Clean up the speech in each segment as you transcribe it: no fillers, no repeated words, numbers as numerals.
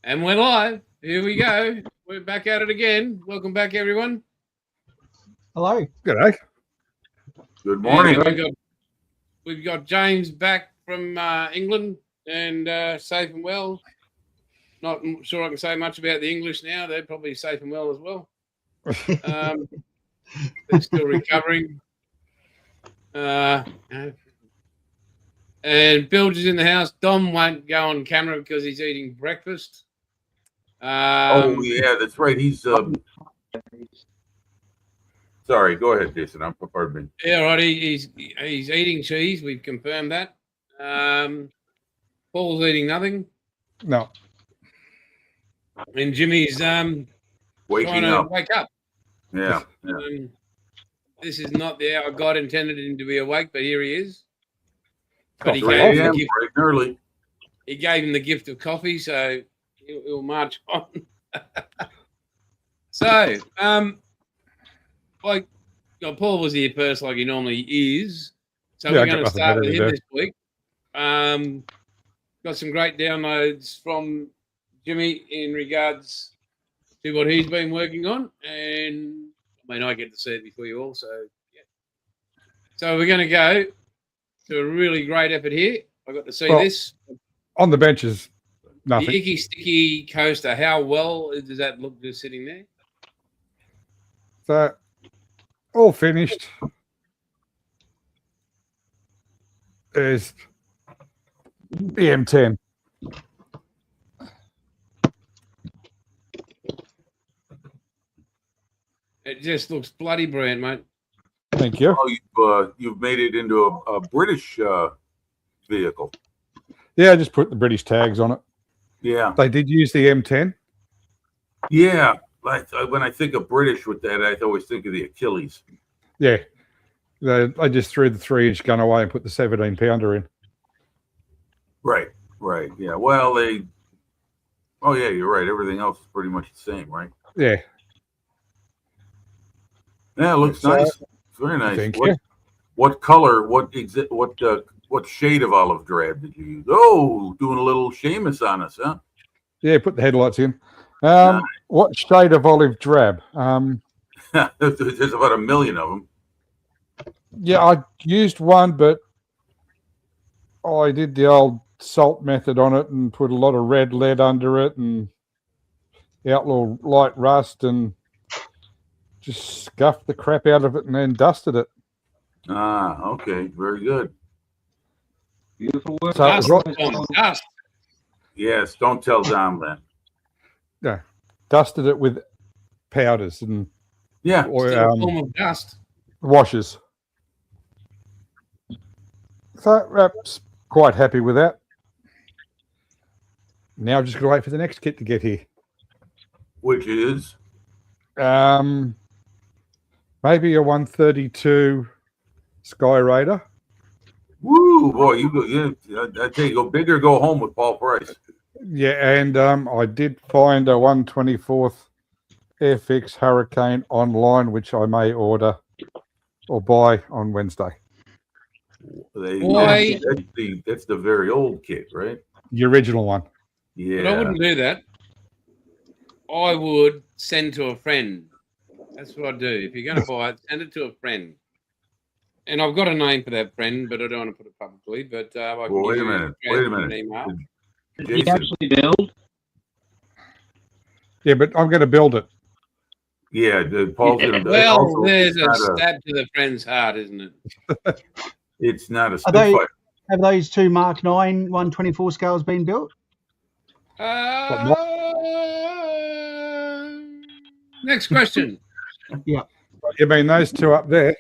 And we're live. Here we go. We're back at it again. Welcome back, everyone. Hello. G'day. Good morning. We've got James back from England and safe and well. Not sure I can say much about the English now. They're probably safe and well as well. They're still recovering. And Bilge is in the house. Dom won't go on camera because he's eating breakfast. Oh, yeah, that's right. He's sorry. Go ahead, Jason. Pardon me. Yeah, right. He's eating cheese. We've confirmed that. Paul's eating nothing. No. And Jimmy's trying to wake up. Yeah. This is not the hour God intended him to be awake, but here he is. But he gave him the gift of coffee, so he'll march on. So, Paul was here first, like he normally is. So we're going to start with him this week. Got some great downloads from Jimmy in regards to what he's been working on, and I get to see it before you all. So, yeah. So we're going to go to a really great effort here. I got to see this on the benches. Nothing. The Icky Sticky coaster. How well does that look just sitting there? So, all finished. There's the M10. It just looks bloody brilliant, mate. Thank you. Oh, you've made it into a British vehicle. Yeah, I just put the British tags on it. Yeah. They did use the M10. Yeah. When I think of British with that, I always think of the Achilles. Yeah. I just threw the 3-inch gun away and put the 17-pounder in. Right. Yeah. Well, yeah, you're right. Everything else is pretty much the same, right? Yeah. Yeah, it looks nice. It's very nice. Thank you. What color? What shade of olive drab did you use? Oh, doing a little Seamus on us, huh? Yeah, put the headlights in. What shade of olive drab? There's about 1 million of them. Yeah, I used one, but I did the old salt method on it and put a lot of red lead under it and outlaw light rust and just scuffed the crap out of it and then dusted it. Ah, okay. Very good. Beautiful work. So Dust. Yes, don't tell Dom that. Yeah, dusted it with powders and or form of dust washes. So Rap's quite happy with that. Now I'm just going to wait for the next kit to get here. Which is? Maybe a 132 Sky Raider. Woo, boy! I tell you, go big or go home with Paul Price. Yeah, and I did find a 124th Airfix Hurricane online, which I may order or buy on Wednesday. That's the very old kit, right? The original one. Yeah. But I wouldn't do that. I would send to a friend. That's what I do. If you're going to buy it, send it to a friend. And I've got a name for that friend, but I don't want to put it publicly. But I can wait a minute. Did you actually build? Yeah, but I'm going to build it. Yeah, Paul's going to. Well, there's a stab to the friend's heart, isn't it? It's not a Spitfire. Have those two Mark 9 124 scales been built? Next question. Yeah. You mean those two up there?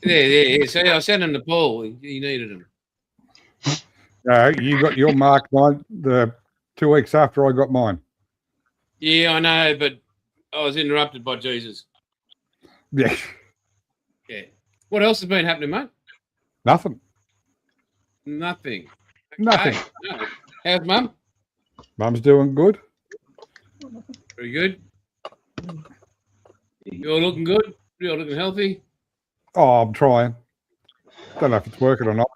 Yeah. See, I sent him to Paul. He needed him. You got your Mark 9 the 2 weeks after I got mine. Yeah, I know, but I was interrupted by Jesus. Yeah. Yeah. What else has been happening, mate? Nothing. Nothing. Nothing. No. How's Mum? Mum's doing good. Very good. You're looking good? You're looking healthy? Oh, I'm trying. Don't know if it's working or not.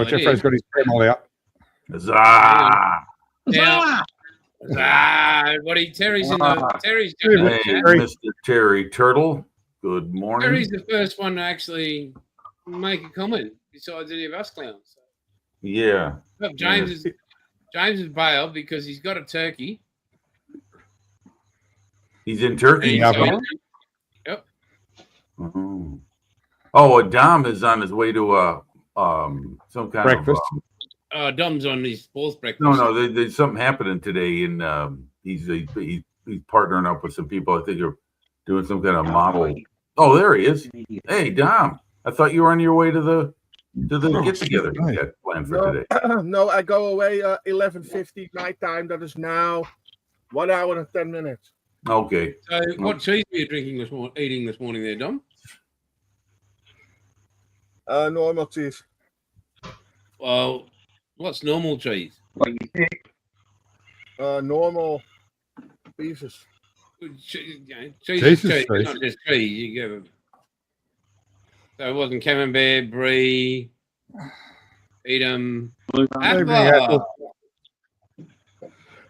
Jeffrey's got his Dremel out. Huzzah! Now, Terry's going Hey, to chat. Terry. Mr. Terry Turtle. Good morning. Terry's the first one to actually make a comment besides any of us clowns. Yeah. Look, James is bailed because he's got a turkey. He's in Turkey. Yep. Oh, Dom is on his way to some kind Breakfast. of Dom's on his fourth breakfast. No, there's something happening today, and he's partnering up with some people. I think they're doing some kind of model. Oh, there he is. Hey, Dom. I thought you were on your way to the get together you got planned for today. No, I go away 11:50 night time. That is now 1 hour and 10 minutes. Okay. So, what cheese were you eating this morning there, Dom? Normal cheese. Well, what's normal cheese? Normal pieces. Cheese is Jesus cheese, Christ. not just cheese. You give so it wasn't camembert, brie, Edam, Apple.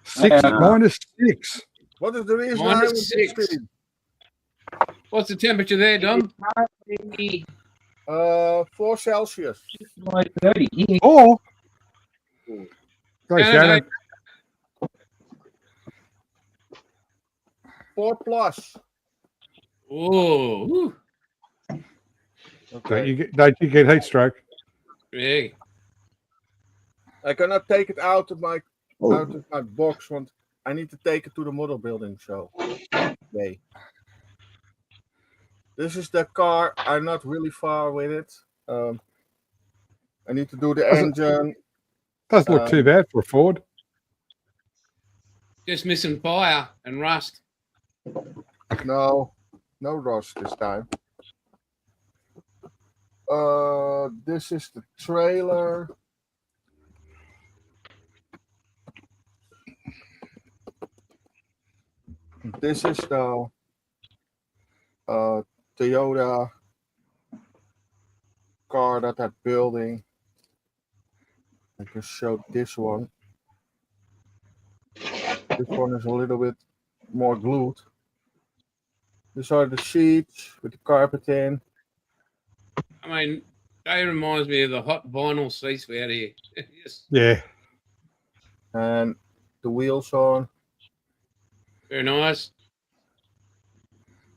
6 minus 6. What is the reason Minus I was 6. stream? What's the temperature there, Dom? 4 Celsius. Oh. Go, No, Shannon. 4 plus. Oh, whew. Okay. Don't you get heat stroke? Yeah. I cannot take it out of my box, want I need to take it to the model building. So, okay. This is the car. I'm not really far with it. I need to do the engine. Doesn't look too bad for a Ford. Just missing fire and rust. No rust this time. This is the trailer. This is the Toyota car that I'm building. I just showed this one. This one is a little bit more glued. These are the seats with the carpet in. I mean, that reminds me of the hot vinyl seats we had here. Yes. Yeah. And the wheels on. Very nice.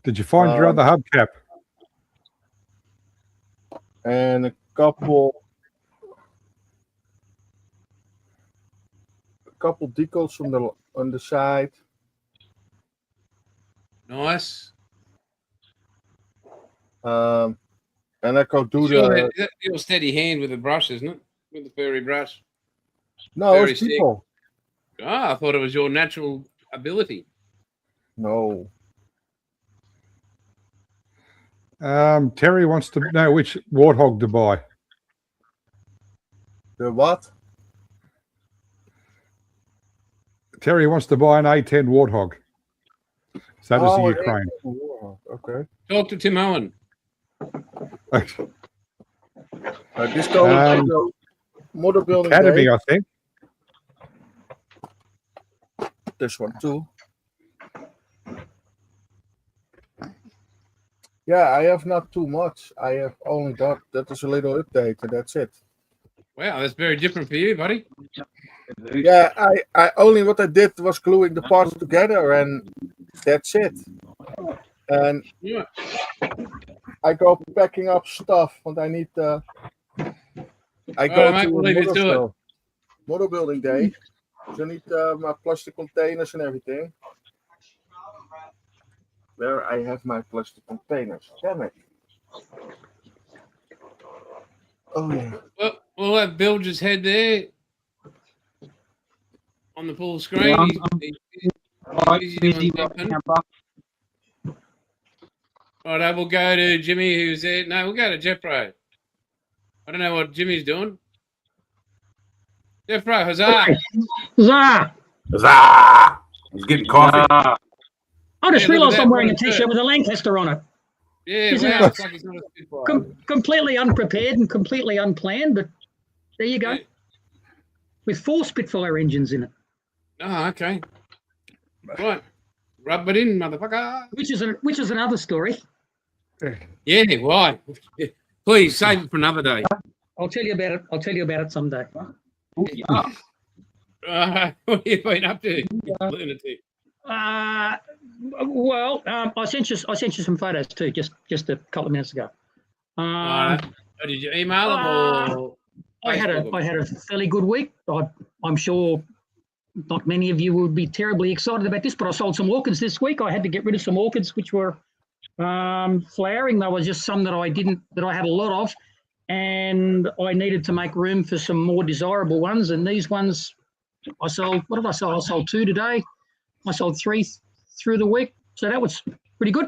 Did you find your other hubcap? And a couple decals from on the side. Nice. And I go do That's your steady hand with the brush, isn't it? With the furry brush. No, Very it's people. I thought it was your natural ability. No. Terry wants to know which warthog to buy. The what? Terry wants to buy an A10 warthog. So does the Ukraine. Okay. Talk to Tim Owen. This goes to the model building Academy, day. I think. This one too. Yeah, I have not too much. I have only that is a little update, and that's it. Wow, that's very different for you, buddy. Yeah, I only what I did was gluing the parts together, and that's it. And Yeah. I go packing up stuff, and I need I go mate, to we'll leave you to it. model building day. So I need my plastic containers and everything. Where I have my plastic containers. Damn it. Oh yeah. Well, we'll have Bill just head there on the full screen. Yeah, He's busy doing something. Right, we'll go to Jimmy, who's there. No, we'll go to Jeffro. I don't know what Jimmy's doing. Jeffro, huzzah! Huzzah! Huzzah! He's getting coffee. I just Yeah, look at realised that, I'm wearing a what a T-shirt with a Lancaster on it. Yeah, Isn't wow, it? it's like he's not a Spitfire. Completely unprepared and completely unplanned, but there you go. Yeah. With 4 Spitfire engines in it. Oh, okay. Right. Rub it in, motherfucker. Which is another story. Yeah, why? Please save it for another day. I'll tell you about it. I'll tell you about it someday. What have you been up to, you lunatic? Well, I sent you some photos too, just a couple of minutes ago. Did you email them or? I had a fairly good week. I'm sure not many of you would be terribly excited about this, but I sold some orchids this week. I had to get rid of some orchids which were flowering. There was just some that I had a lot of, and I needed to make room for some more desirable ones. And these ones I sold. What did I sell? I sold 2 today. I sold 3 through the week, so that was pretty good.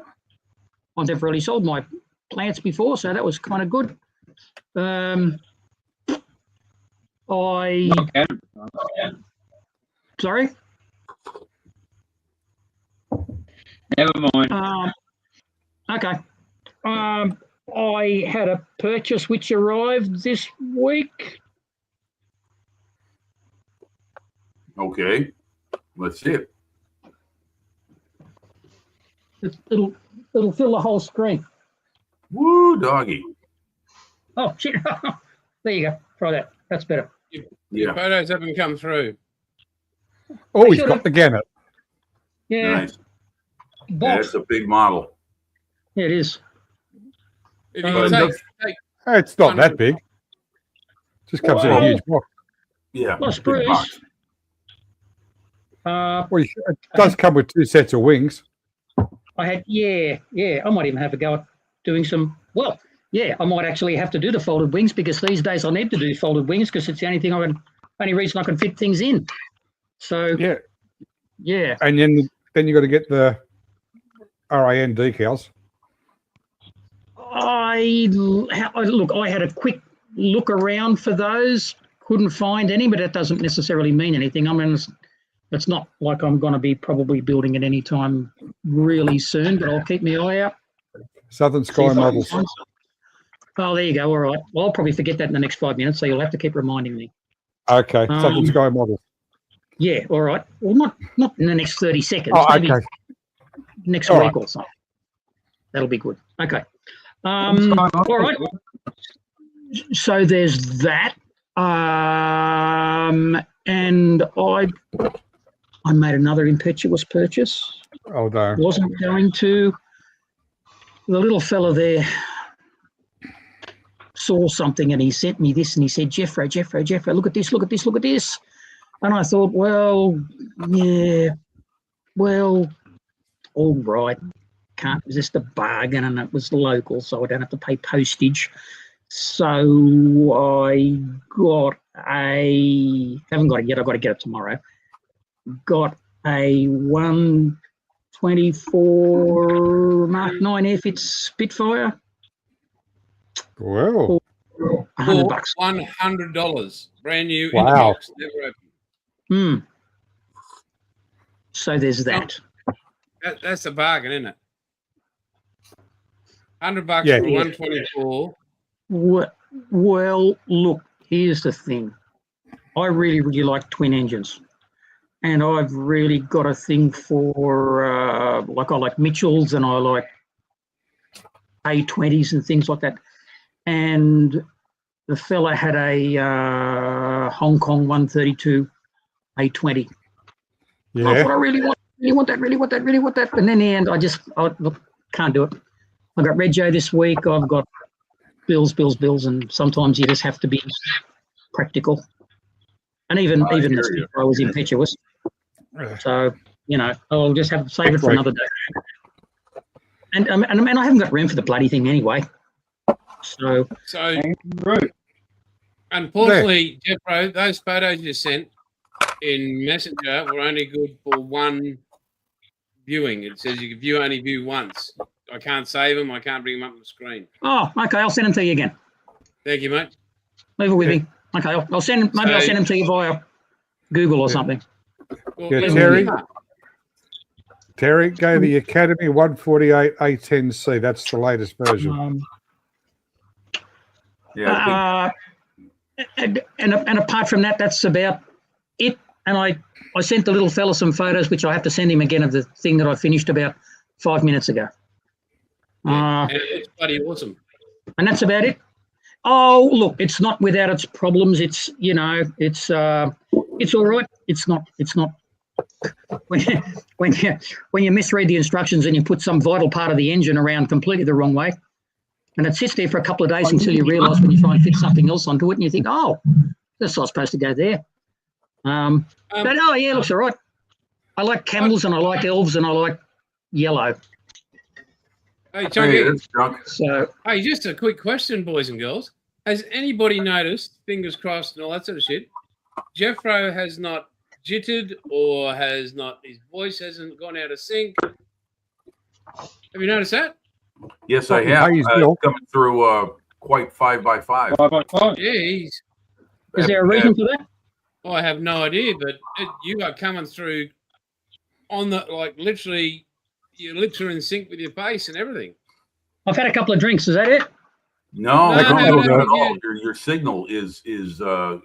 I've never really sold my plants before, so that was kind of good. Sorry? Never mind. Okay. I had a purchase which arrived this week. Okay. Let's see it. It'll fill the whole screen. Woo, doggy. Oh, shit. There you go. Try that. That's better. Your photos haven't come through. Oh, he's got the gannet. Yeah. Nice. Box. That's a big model. Yeah, it is. If you can take It's not that big. Just comes in a huge box. Yeah. Plus big Bruce. box. Well, it does come with 2 sets of wings. I had, I might even have a go at doing some, I might actually have to do the folded wings, because these days I need to do folded wings because it's the only reason I can fit things in. So, yeah. And then you got to get the RAN decals. I had a quick look around for those, couldn't find any, but that doesn't necessarily mean anything. I mean, it's not like I'm going to be probably building it anytime really soon, but I'll keep my eye out. Southern Sky models. Oh, there you go. All right. Well, I'll probably forget that in the next 5 minutes, so you'll have to keep reminding me. Okay, Southern Sky models. Yeah, all right. Well, not in the next 30 seconds. Oh, maybe okay. next All week right. or something. That'll be good. Okay. All right. So there's that. And I made another impetuous purchase. Oh, no. Wasn't going to. The little fella there saw something and he sent me this and he said, Jeffro, look at this. And I thought, all right, can't resist a bargain, and it was local, so I don't have to pay postage. So I haven't got it yet, I've got to get it tomorrow. Got a 124 Mark 9 Airfix Spitfire. Well, $100. $100. Brand new in the Wow. box, never opened. So there's that. That's a bargain, isn't it? $100 Yeah. for 124. Well, look, here's the thing. I really, really like twin engines. And I've really got a thing for, I like Mitchells and I like A20s and things like that. And the fella had a Hong Kong 132 A20. yeah. I thought, I really want that. And then in the end, I can't do it. I got Red Joe this week. I've got bills, and sometimes you just have to be practical. And even this I was impetuous. So, I'll just have to save it for another day. And I haven't got room for the bloody thing anyway. So unfortunately, Jeffro, those photos you sent in Messenger were only good for one viewing. It says you can only view once. I can't save them. I can't bring them up on the screen. Oh, okay. I'll send them to you again. Thank you, mate. Leave it with me. Okay, I'll send them. Maybe I'll send them to you via Google or something. Well, Yeah, Terry, go the Academy 148 A10C. That's the latest version. Yeah. And apart from that, that's about it. and I sent the little fella some photos, which I have to send him again of the thing that I finished about 5 minutes ago. And it's bloody awesome. And that's about it. Oh, look, it's not without its problems. It's, you know, it's all right. It's not when you misread the instructions and you put some vital part of the engine around completely the wrong way, and it sits there for a couple of days until you realise when you try and fit something else onto it, and you think, oh, that's not supposed to go there. But oh yeah, it looks all right. I like camels and I like elves and I like yellow. Hey, Chunky. that's drunk. So Hey, just a quick question, boys and girls. Has anybody noticed, fingers crossed and all that sort of shit, Jeffro has not jittered or has not, his voice hasn't gone out of sync? Have you noticed that? Yes, I have. Hey, Bill. Coming through quite 5x5. 5x5. Yeah, he's, is there a reason for that? I have no idea, but you are coming through on the, like, literally, your lips are in sync with your face and everything. I've had a couple of drinks. Is that it? No, No, not no, at no, all. yeah. Your signal is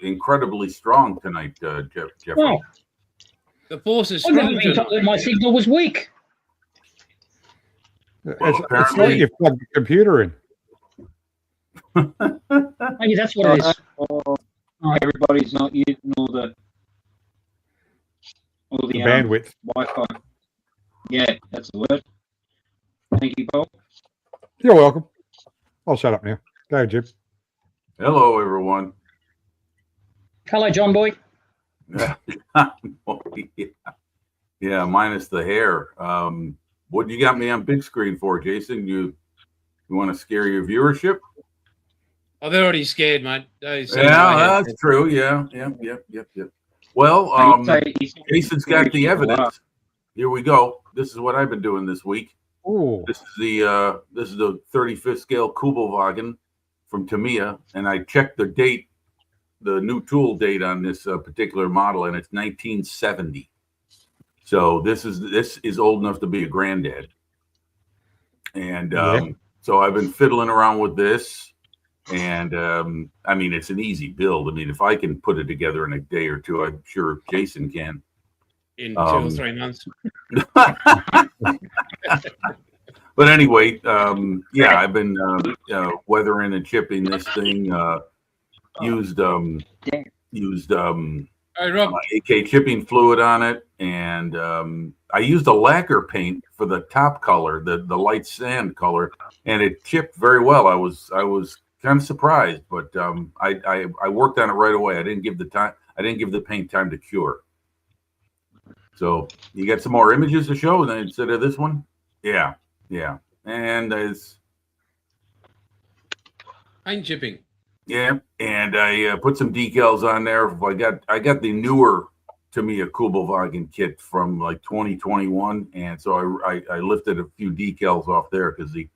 incredibly strong tonight, Jeffrey. Oh, The force is I've never strong been told tonight. that my signal was weak. Well, It's like you plugged the computer in. Maybe that's what it is. Everybody's not using all the The bandwidth. Wi-Fi. Yeah, that's the word. Thank you, Paul. You're welcome. I'll shut up now. Go ahead, Jim. Hello, everyone. Hello, John Boy. Yeah, minus the hair. What you got me on big screen for, Jason? You want to scare your viewership? Oh, they're already scared, mate. That's true. Yeah. Well, Jason's got the evidence. Here we go. This is what I've been doing this week. Oh, This is the 35th scale Kubelwagen from Tamiya, and I checked the date, the new tool date on this particular model, and it's 1970. So this is old enough to be a granddad. And so I've been fiddling around with this, and I mean, it's an easy build. I mean, if I can put it together in a day or two, I'm sure Jason can. In 2 or 3 months. But anyway, yeah, I've been weathering and chipping this thing. Used Hey, Rob. my AK chipping fluid on it, and I used a lacquer paint for the top color, the light sand color, and it chipped very well. I was kind of surprised, but I worked on it right away. I didn't give the paint time to cure. So you got some more images to show instead of this one? Yeah. And it's Paint chipping. yeah, and I put some decals on there. I got the newer Tamiya Kubelwagen kit from like 2021, and so I lifted a few decals off there because the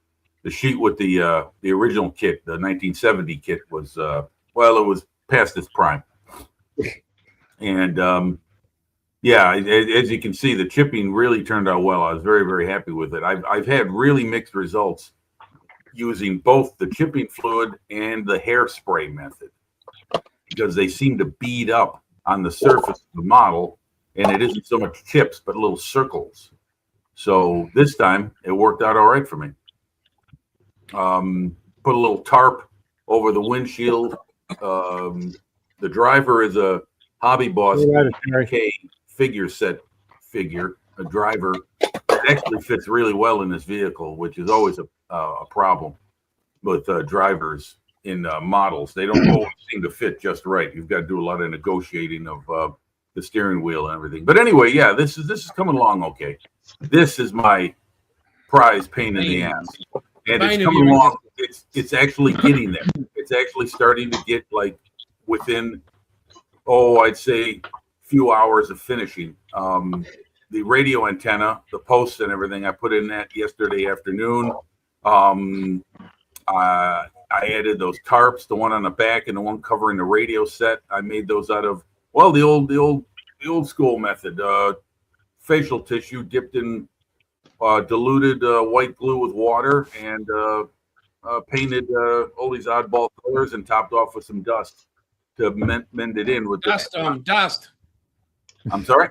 sheet with the original kit, the 1970 kit, was it was past its prime. And yeah, as you can see, the chipping really turned out well. I was very, very happy with it. I've had really mixed results using both the chipping fluid and the hairspray method because they seem to bead up on the surface of the model, and it isn't so much chips but little circles. So this time it worked out all right for me. Put a little tarp over the windshield. The driver is a Hobby Boss K figure set figure. A driver that actually fits really well in this vehicle, which is always a problem with drivers in models. They don't always seem to fit just right. You've got to do a lot of negotiating of the steering wheel and everything. But anyway, yeah, this is coming along okay. This is my prize pain in the ass, and it's coming along. It's actually getting there. It's actually starting to get like within, I'd say, few hours of finishing. The radio antenna, the posts and everything, I put in that yesterday afternoon. I added those tarps, the one on the back and the one covering the radio set. I made those out of the old school method. Facial tissue dipped in diluted white glue with water and painted all these oddball colors and topped off with some dust to mend it in with Dust. I'm sorry.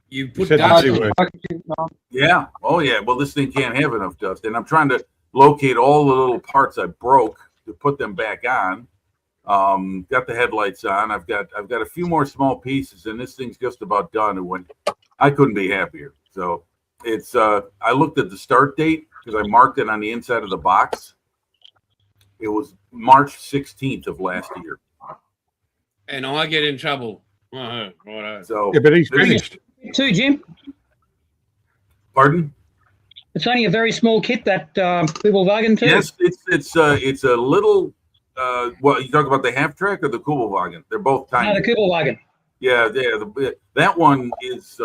You You put said the dust C on word. it. Yeah. Oh, yeah. Well, this thing can't have enough dust, and I'm trying to locate all the little parts I broke to put them back on. Got the headlights on. I've got a few more small pieces, and this thing's just about done. And when I couldn't be happier. So it's I looked at the start date because I marked it on the inside of the box. It was March 16th of last year. And I get in trouble. Righto. So Yeah, but he's this- finished. Too, Jim. Pardon? It's only a very small kit, that Kubelwagen too. Yes, it's a little. Well, you talk about the half track or the Kubelwagen? They're both tiny. No, the Kubelwagen. Yeah, that one is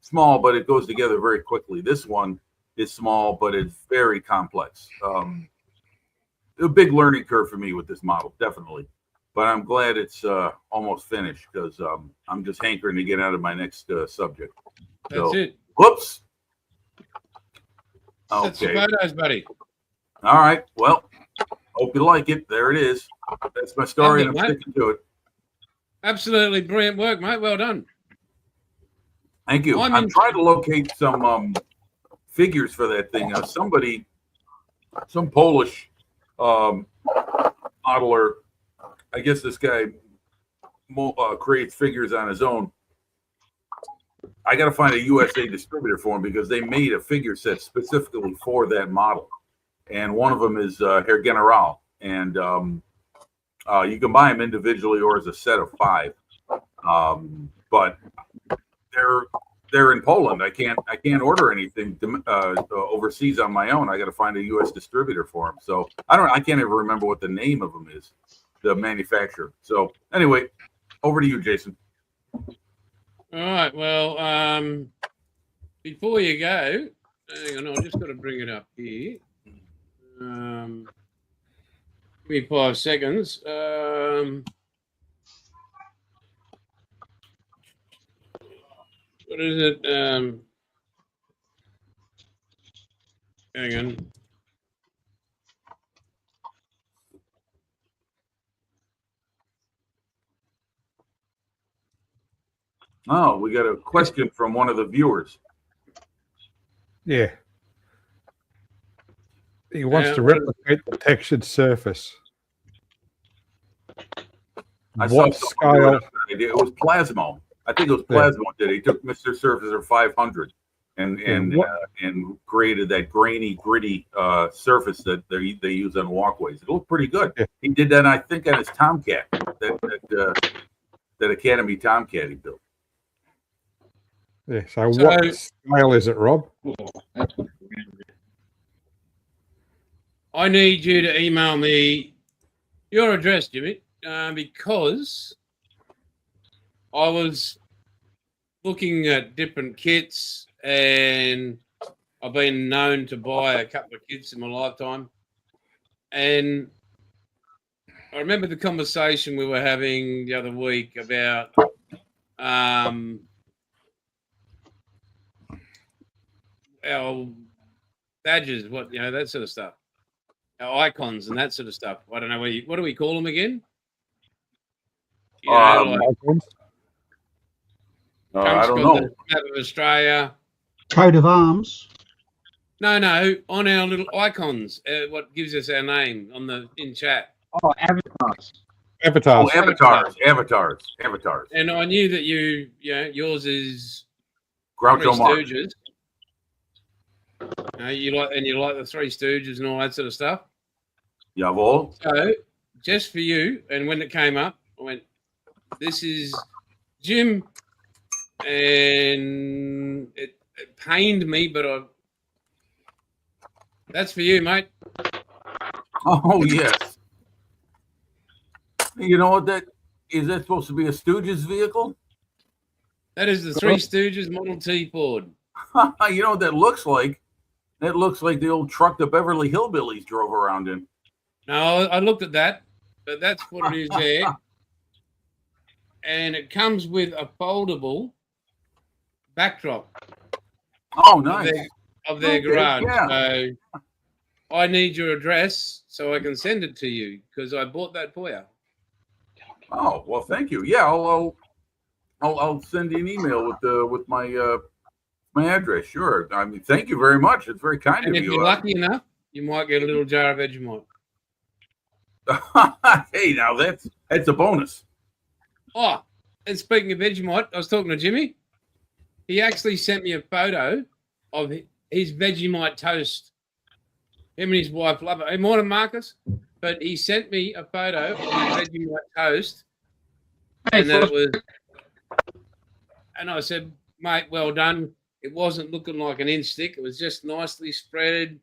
small, but it goes together very quickly. This one is small, but it's very complex. A big learning curve for me with this model, definitely. But I'm glad it's almost finished because I'm just hankering to get out of my next subject. That's it. Whoops. That's the Okay. photos, buddy. All right. Well, hope you like it. There it is. That's my story, and I'm Lovely, mate. sticking to it. Absolutely brilliant work, mate. Well done. Thank you. I'm I'm in- trying to locate some figures for that thing. Some Polish modeler. I guess this guy creates figures on his own. I got to find a USA distributor for him because they made a figure set specifically for that model, and one of them is Herr General, and you can buy them individually or as a set of 5. But they're in Poland. I can't order anything overseas on my own. I got to find a U.S. distributor for them. So I can't even remember what the name of them is, the manufacturer. So anyway, over to you, Jason. All right. Well, before you go, hang on. I've just got to bring it up here. Give me 5 seconds. What is it? Hang on. Oh, we got a question from one of the viewers. Yeah. He wants Yeah, to what is- replicate the textured surface. I saw What someone do scale? it. It was Plasmo. I think it was Plasmo did. He took Mr. Surfacer 500 and created that grainy, gritty surface that they use on walkways. It looked pretty good. Yeah. He did that, I think, on his Tomcat, that Academy Tomcat he built. Yeah. So So- what scale is it, Rob? I need you to email me your address, Jimmy, because I was looking at different kits, and I've been known to buy a couple of kits in my lifetime. And I remember the conversation we were having the other week about our badges, that sort of stuff, our icons and that sort of stuff. I don't know what do we call them again? You know, like I Trump's don't got know. the map of Australia. Coat of arms. No, on our little icons, what gives us our name in chat. Oh, avatars. Avatars. Oh, avatars. And I knew that yours is Groucho Three Marx. Stooges. You like the Three Stooges and all that sort of stuff. Jawohl. So just for you, and when it came up, I went, "This is Jim," and it pained me, but that's for you, mate. Oh yes. You know what that supposed to be a Stooges vehicle? That is the Three Stooges Model T Ford. You know what that looks like? That looks like the old truck the Beverly Hillbillies drove around in. No, I looked at that, but that's what it is there. And it comes with a foldable backdrop Oh, nice. of their Okay, garage. yeah. So I need your address so I can send it to you because I bought that for you. Oh, well, thank you. Yeah, I'll send you an email with my my address. Sure. I mean, thank you very much. It's very kind And of if you. you're lucky enough, you might get a little jar of Vegemite. Hey, now that's a bonus. Oh, and speaking of Vegemite, I was talking to Jimmy. He actually sent me a photo of his Vegemite toast. Him and his wife love it. Hey, morning, Marcus. But he sent me a photo of his Vegemite toast. And that it was, and I said, mate, well done. It wasn't looking like an inch thick. It was just nicely spread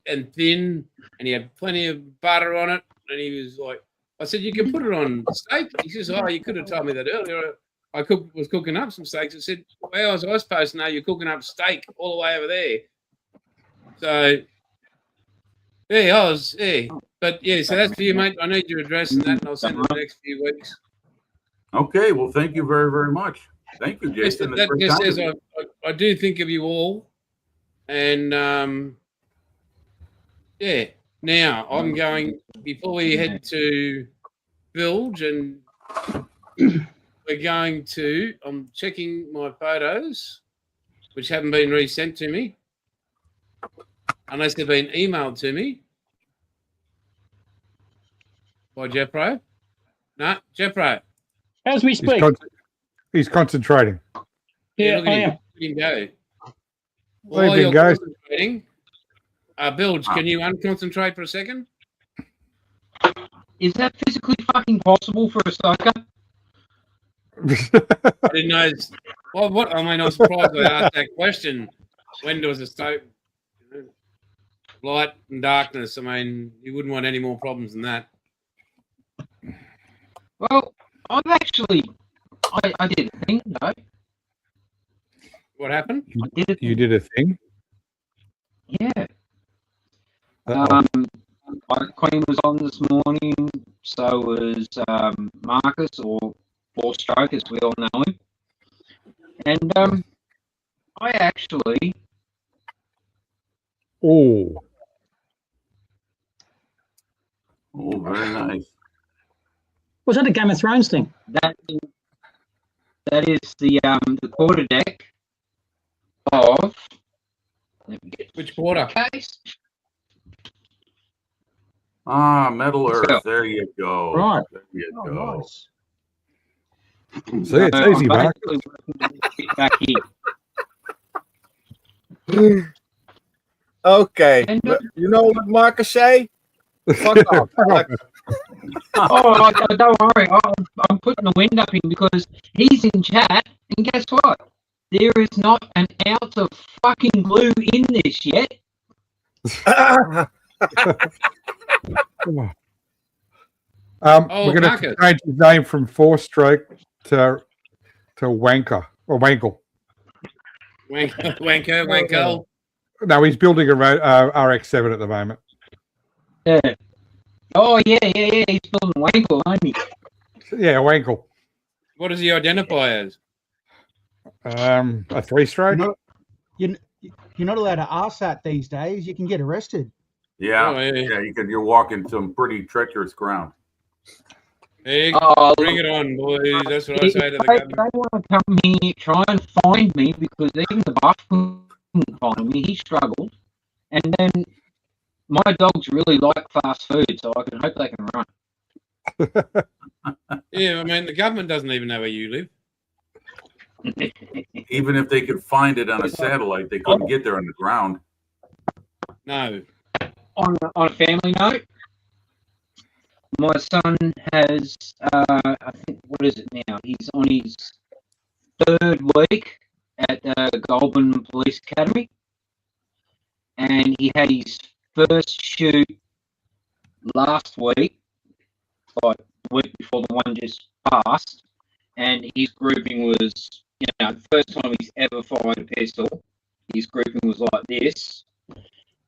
and thin, and he had plenty of butter on it. And he was like, I said, you can put it on steak. He says, oh, you could have told me that earlier. I was cooking up some steaks. I said, well, I was supposed to know you're cooking up steak all the way over there. So, yeah, I was, yeah. But, yeah, so that's for you, mate. I need your address and that, and I'll send it in the next few weeks. Okay. Well, thank you very, very much. Thank you, Jason. That just says I do think of you all. And, yeah, now I'm going, before we head to Bilge, and we're going to, I'm checking my photos, which haven't been resent to me, unless they've been emailed to me by Jeffro. No, Jeffro. As we speak. He's concentrating. Yeah, look I at am. him. Let him go. Leave While him you're go. concentrating, Bilge, can you unconcentrate for a second? Is that physically fucking possible for a stoker? I didn't know. Well, what? I mean, I was surprised I asked that question. When there was a light and darkness, I mean, you wouldn't want any more problems than that. Well, I've actually, I did a thing, though. What happened? You did a thing? Yeah. Uh-oh. Queen was on this morning, so was Marcus, or Four Stroke, as we all know him. And I actually... Oh, very nice. Was that a Game of Thrones thing? That is the quarter deck of... Let me get Which quarter? case. Metal Let's Earth. go. There you go. Right. There you Oh, go. nice. see, it's easy, I'm Mark. basically working it back here. Okay. And, You know what Marcus say? Fuck off. Alex. Oh, don't worry. I'm putting the wind up in because he's in chat, and guess what? There is not an ounce of fucking glue in this yet. We're going to Marcus. change his name from Four Stroke to Wanker or Wankle. Wanko. No, he's building a RX-7 at the moment. Yeah. Oh, yeah. He's building Wankle, ain't he? Yeah, Wankle. What does he identify as? A three-stroke. You're not allowed to ask that these days. You can get arrested. Yeah. Oh, yeah. Yeah. You're walking some pretty treacherous ground. Hey, Oh, bring it on, boys. That's what I if say to the they government. want to come here, try and find me, because even the buff couldn't find me. He struggled. And then my dogs really like fast food, so I can hope they can run. Yeah, I mean, the government doesn't even know where you live. Even if they could find it on a satellite, they couldn't get there on the ground. No. On a family note, my son has, I think, what is it now? He's on his third week at Goulburn Police Academy, and he had his first shoot last week, like the week before the one just passed, and his grouping was, the first time he's ever fired a pistol. His grouping was like this,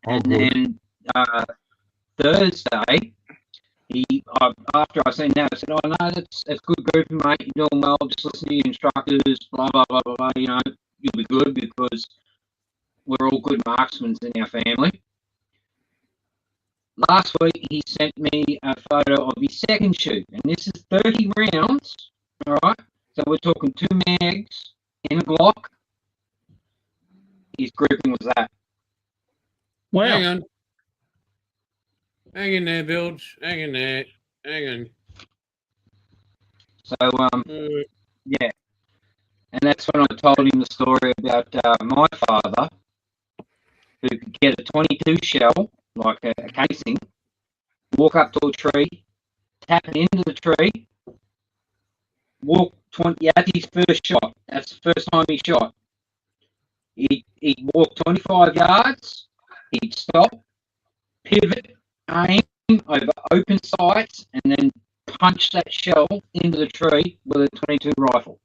and then Thursday, after I seen that, I said, "Oh no, that's good grouping, mate. You're doing well. Just listen to your instructors. Blah blah blah blah blah. You'll be good because we're all good marksmen in our family." Last week, he sent me a photo of his second shoot, and this is 30 rounds, all right, So we're talking 2 mags in a Glock. His grouping was that. Wow. Hang on. Hang in there, Bilge. Hang in there. Hang on. So Uh, yeah, and that's when I told him the story about my father, who could get a 22 shell, like a casing, walk up to a tree, tap it into the tree, walk 20. That's his first shot. That's the first time he shot. He'd walk 25 yards. He'd stop, pivot, aim over open sights, and then punch that shell into the tree with a 22 rifle.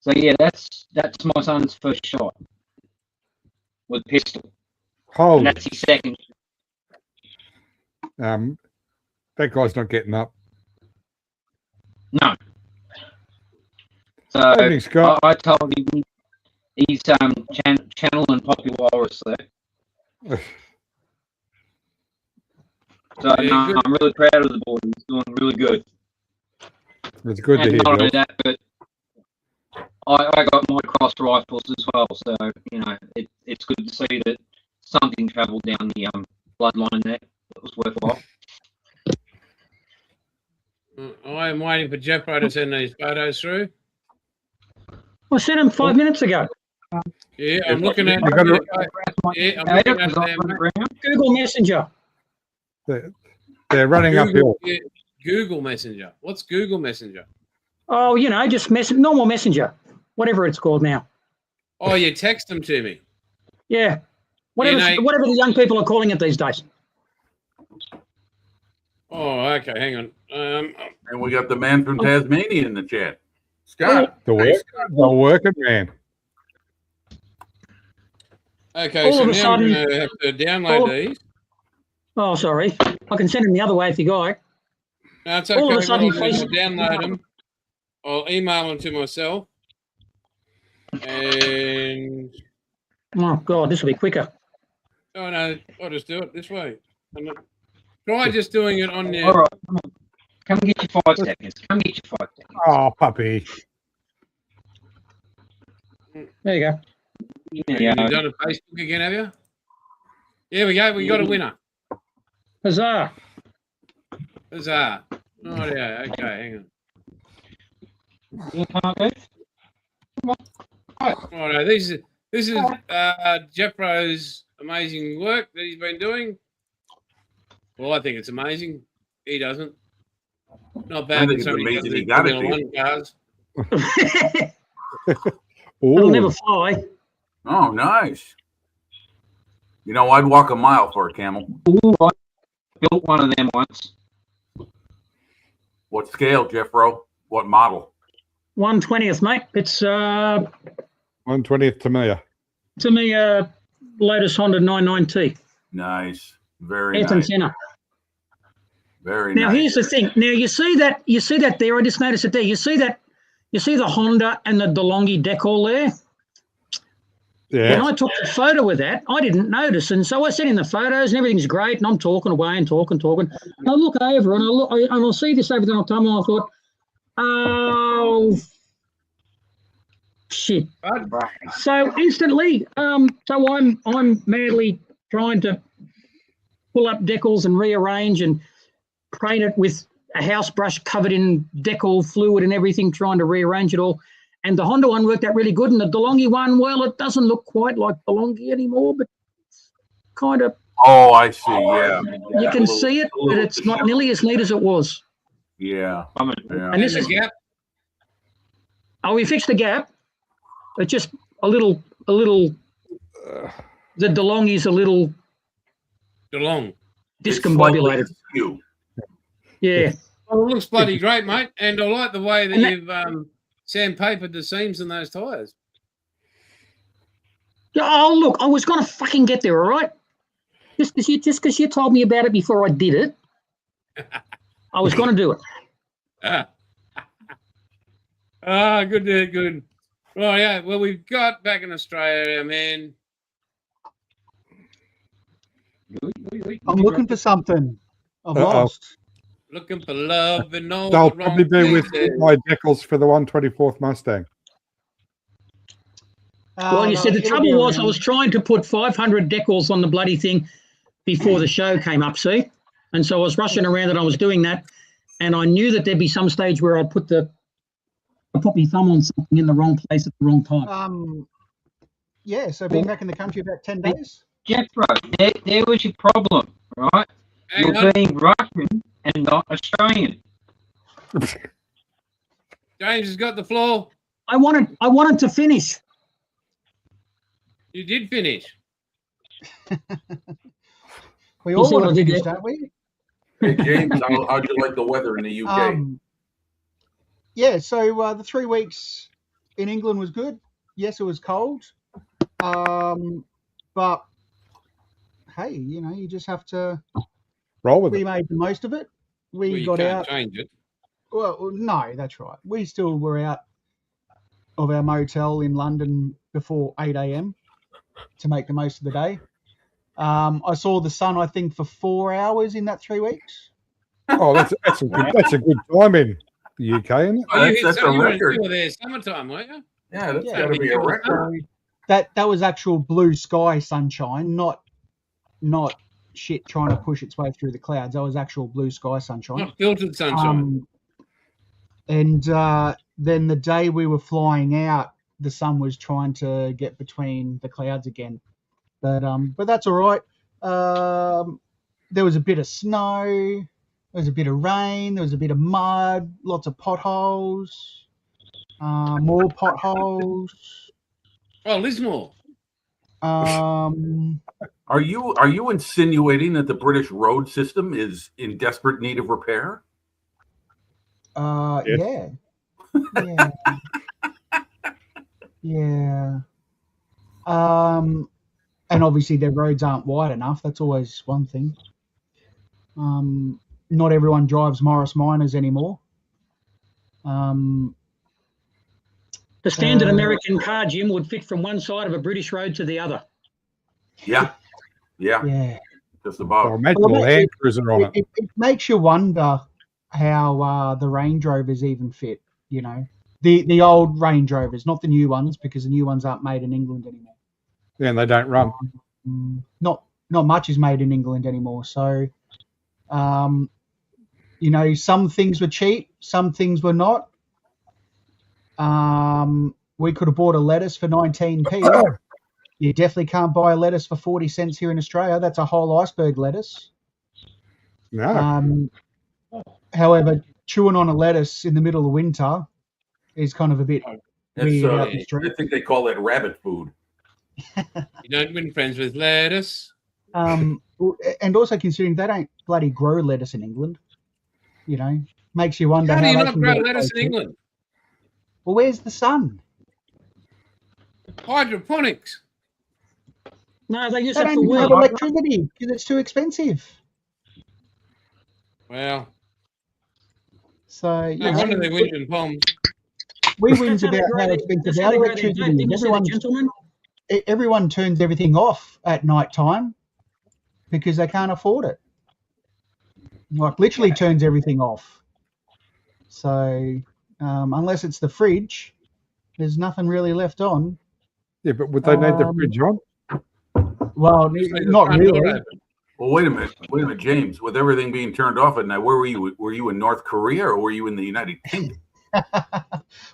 So yeah, that's my son's first shot with a pistol, and Holy, that's his second. that guy's not getting up. No. So Evening, Scott. I told him he's channeling Popular Walrus there. So Yeah, no, good. I'm really proud of the boy. He's doing really good. It's good to And hear, not only Bill. that, but I got my cross rifles as well. So you know, it's good to see that something travelled down the bloodline there that was worthwhile. I am waiting for Jeffro to send these photos through. I sent him 5 minutes ago. Yeah, I'm looking at. You got to- Yeah, I'm looking at them. Google Messenger. They're running uphill. Yeah, Google Messenger. What's Google Messenger? Oh, you know, just normal Messenger, whatever it's called now. Oh, you text them to me. Yeah, whatever You know- whatever the young people are calling it these days. Oh, okay. Hang on. And we got the man from Tasmania in the chat. Scott. The working man. Okay, All so of a now sudden- I'm going to have to download these. Oh, sorry, I can send them the other way if you like. No, it's okay. All of a What sudden, I'll do is Facebook- I'll download them. I'll email them to myself. And Oh God, this will be quicker. oh no, I'll just do it this way. Try just doing it on All your. right, come get your 5 seconds. Come get your 5 seconds. Oh, puppy. There you go. You've Yeah, done a Facebook again, have you? There we go. We got a winner. Huzzah! Huzzah. Oh yeah. Okay, hang on. you can't do. Oh no, this is Jeffro's amazing work that he's been doing. Well, I think it's amazing. He doesn't. Not I bad. think that it's somebody amazing does he it got it Formula to One cars. It'll never Ooh, fly. Oh, nice. You know, I'd walk a mile for a camel. Ooh, I built one of them once. What scale, Jeffro? What model? 1/20th, mate. It's 1/20th Tamiya. to me latest Honda 99T. Nice. Very Earth and nice. center. Very Now nice. here's the thing. Now you see that there. I just noticed it there. You see the Honda and the DeLonghi decal there. When Yeah. I took the photo of that, I didn't notice, and so I sent in the photos, and everything's great, and I'm talking away and talking. And I look over, and I'll see this over the time, and I thought, oh shit! So instantly, so I'm madly trying to pull up decals and rearrange and paint it with a house brush covered in decal fluid and everything, trying to rearrange it all. And the Honda one worked out really good. And the DeLonghi one, well, it doesn't look quite like DeLonghi anymore, but kind of, Oh, I see. Yeah. you can see it, but it's not nearly as neat as it was. Yeah. I'm Yeah. And this And is, the gap. oh, we fixed the gap. It's just a little, the DeLonghi's a little DeLong. It's slightly discombobulated. askew. Yeah. Oh, it looks bloody great, mate. And I like the way that And that- you've sandpapered the seams in those tyres. Oh, look, I was going to fucking get there, all right? Just because you told me about it before I did it, I was going to do it. Good. Right, yeah. Well, we've got back in Australia, man. I'm looking for something. I've Uh-oh. lost. Looking for love and all They'll the wrong probably be with places. my decals for the 124th Mustang. Well, you see, the it'll trouble be was I around. was trying to put 500 decals on the bloody thing before the show came up, see? And so I was rushing around and I was doing that. And I knew that there'd be some stage where I'd put my thumb on something in the wrong place at the wrong time. Yeah, so been back in the country about 10 days. Jethro, there was your problem, right? Hang You're on. being Russian and not Australian. James has got the floor. I wanted to finish. You did finish. We You all see what want I to did finish, there? don't we? Hey, James, how'd you like the weather in the UK? Yeah, so the 3 weeks in England was good. Yes, it was cold. But hey, you just have to. Roll with We it. made the most of it. We Well, you got can't out. change it. Well, no, that's right. We still were out of our motel in London before 8 a.m. to make the most of the day. I saw the sun, I think, for 4 hours in that 3 weeks. Oh, that's a good time in the UK, isn't it? Oh, you That's a you were record. there summertime, weren't you? Yeah, that's Yeah. got to be a record. So that was actual blue sky sunshine, not shit trying to push its way through the clouds. That was actual blue sky sunshine. Not filtered sunshine. And then the day we were flying out, the sun was trying to get between the clouds again. But that's all right. There was a bit of snow, there was a bit of rain, there was a bit of mud, lots of potholes, more potholes. Oh, Lismore. Are you insinuating that the British road system is in desperate need of repair? Yeah. Yeah. And obviously their roads aren't wide enough. That's always one thing. Not everyone drives Morris Minors anymore. The standard American car, Jim, would fit from one side of a British road to the other. Yeah, Yeah. just Oh, about. imagine Well, a Land Cruiser on it. It makes you wonder how the Range Rovers even fit, The old Range Rovers, not the new ones, because the new ones aren't made in England anymore. Yeah, and they don't run. Not much is made in England anymore. So, some things were cheap, some things were not. We could have bought a lettuce for 19p. You definitely can't buy a lettuce for 40 cents here in Australia. That's a whole iceberg lettuce. No. However, chewing on a lettuce in the middle of winter is kind of a bit weird out the I street. think they call that rabbit food. You don't win friends with lettuce. And also considering they don't bloody grow lettuce in England, makes you wonder How do you they not can grow get it lettuce so in cheap. England? Well, where's the sun? Hydroponics. No, they use They that for don't even have weed. electricity because it's too expensive. Well, So, no wonder they're whinging palms. we whinge That's how they about grow how their- expensive that's how our they grow their electricity dope. is. Didn't you see the gentleman? Everyone turns everything off at night time because they can't afford it. Like literally turns everything off. So unless it's the fridge, there's nothing really left on. Yeah, but would they need the fridge on? Well, Just leave the not front door really. open. Well, wait a minute, James. With everything being turned off at night, where were you? Were you in North Korea or were you in the United Kingdom?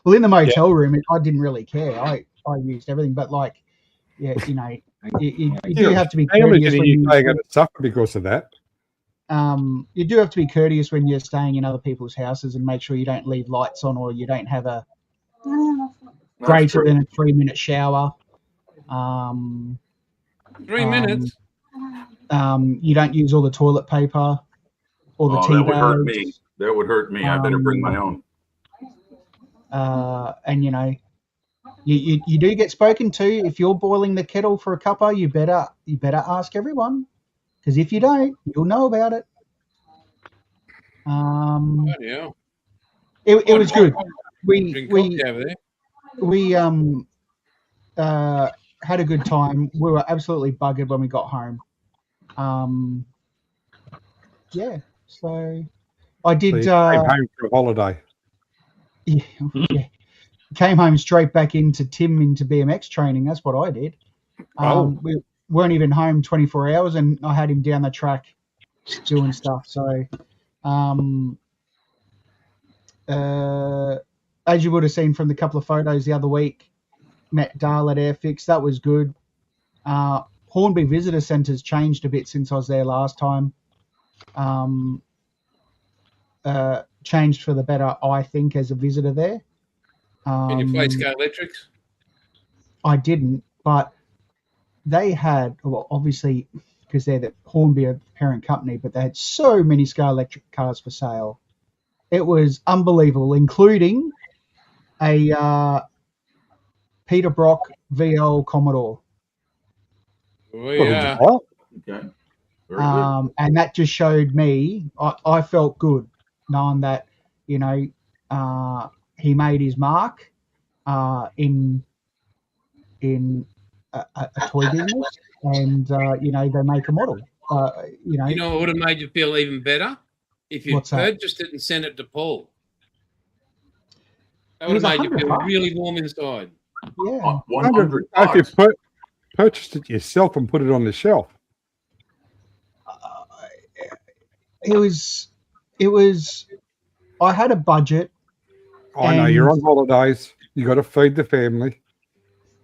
Well, in the motel room, I didn't really care. I used everything, but you do have to be Families courteous in when the UK are going to suffer because of that. you do have to be courteous when you're staying in other people's houses and make sure you don't leave lights on or you don't have a greater than a 3-minute shower. 3 minutes. You don't use all the toilet paper or the tea that would hurt bags. me. That would hurt me. I better bring my own. And you do get spoken to. If you're boiling the kettle for a cuppa, you better ask everyone, because if you don't, you'll know about it. Bloody hell. It was good. Drink coffee over there. We had a good time. We were absolutely buggered when we got home. So I So did. you came home for a holiday. Yeah. Came home straight back into BMX training. That's what I did. We weren't even home 24 hours, and I had him down the track doing stuff. So, as you would have seen from the couple of photos the other week, met Dale at Airfix. That was good. Hornby Visitor Centre's changed a bit since I was there last time. Changed for the better, I think, as a visitor there. Can you play Scale Electrics? I didn't, but they had, well, obviously, because they're the Hornby parent company, but they had so many Scale Electric cars for sale. It was unbelievable, including a Peter Brock VL Commodore. Yeah. Okay. Very good. And that just showed me, I felt good knowing that, you know, he made his mark in a toy business, and you know, they make a model. You know what would have made you feel even better? If you purchased it and sent it to Paul. That would have made you feel really warm inside. Yeah. 100 If you purchased it yourself and put it on the shelf. It was. I had a budget. I know you're on holidays. You got to feed the family.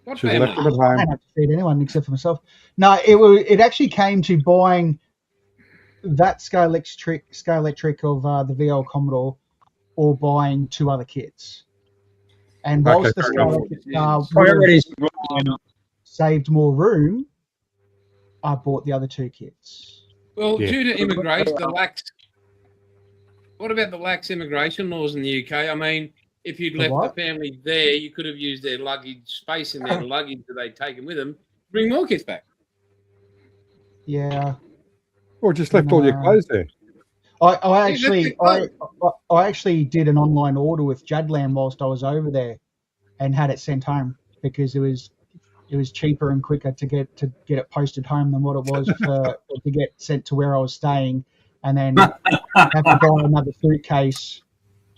What Should family? have left them at I home. don't have to feed anyone except for myself. No, it actually came to buying that Scale Electric of the VL Commodore, or buying 2 other kits. And whilst the Scale Electric Priorities. saved more room, I bought the other 2 kits. Well, due to immigration, what about the lax immigration laws in the UK? I mean, if you'd left the family there, you could have used their luggage space in their luggage that they'd taken with them to bring more kits back. Yeah. Or just left all your clothes there. I actually did an online order with Jadland whilst I was over there, and had it sent home because it was cheaper and quicker to get it posted home than what it was to get sent to where I was staying, and then have to buy another suitcase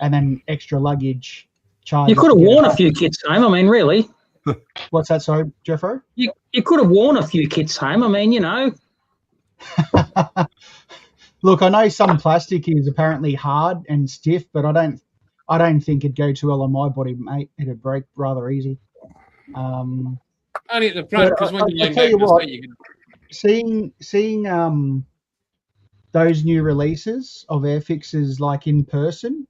and then extra luggage charge. You could have worn a few kits home. I mean, really. What's that, sorry, Jeffro? You could have worn a few kits home. I mean, you know. Look, I know some plastic is apparently hard and stiff, but I don't think it'd go too well on my body, mate. It'd break rather easy. Only at the front, because when you lean back, you can... seeing those new releases of Airfixes like in person,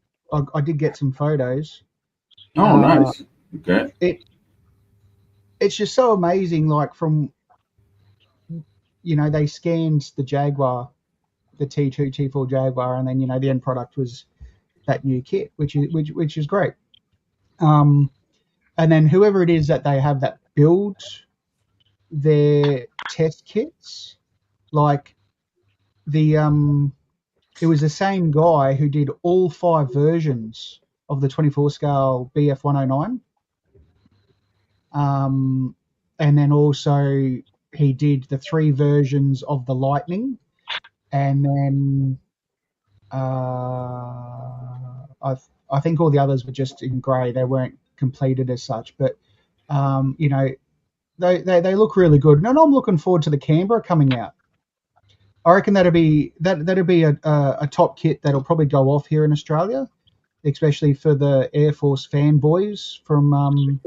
I did get some photos. Oh, nice. Okay. It's just so amazing. Like, from, you know, they scanned the Jaguar, the T2, T4 Jaguar, and then, you know, the end product was that new kit, which is great. And then whoever it is that they have that build their test kits, like it was the same guy who did all 5 versions of the 24 scale BF 109. And then also he did the 3 versions of the Lightning, and then I think all the others were just in grey. They weren't completed as such, but you know, they look really good, and I'm looking forward to the Canberra coming out. I reckon that'd be a top kit that'll probably go off here in Australia, especially for the Air Force fanboys from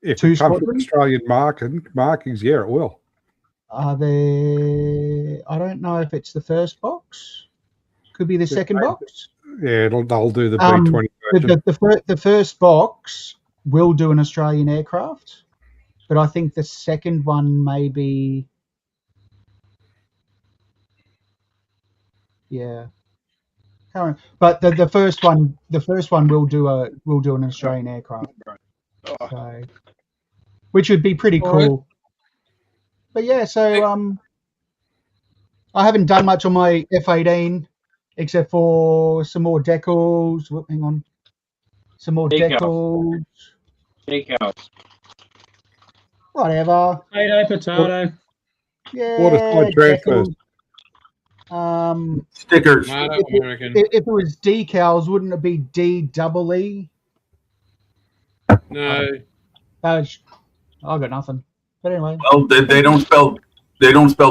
if 2 it comes to squadrons. Australian markings, yeah, it will. I don't know if it's the first box. Could be the second box. Yeah, they'll do the B20 version. The first box will do an Australian aircraft, but I think the second one may be. Yeah. But the first one will do an Australian aircraft. So, which would be pretty cool. But yeah, so I haven't done much on my F18 except for some more decals. Hang on. Some more decals. Decals. Whatever. Potato. Yeah. What a side transfer. Stickers. Tomato, American. If it was decals, wouldn't it be DEE? No. I got nothing. But anyway, Well, they don't spell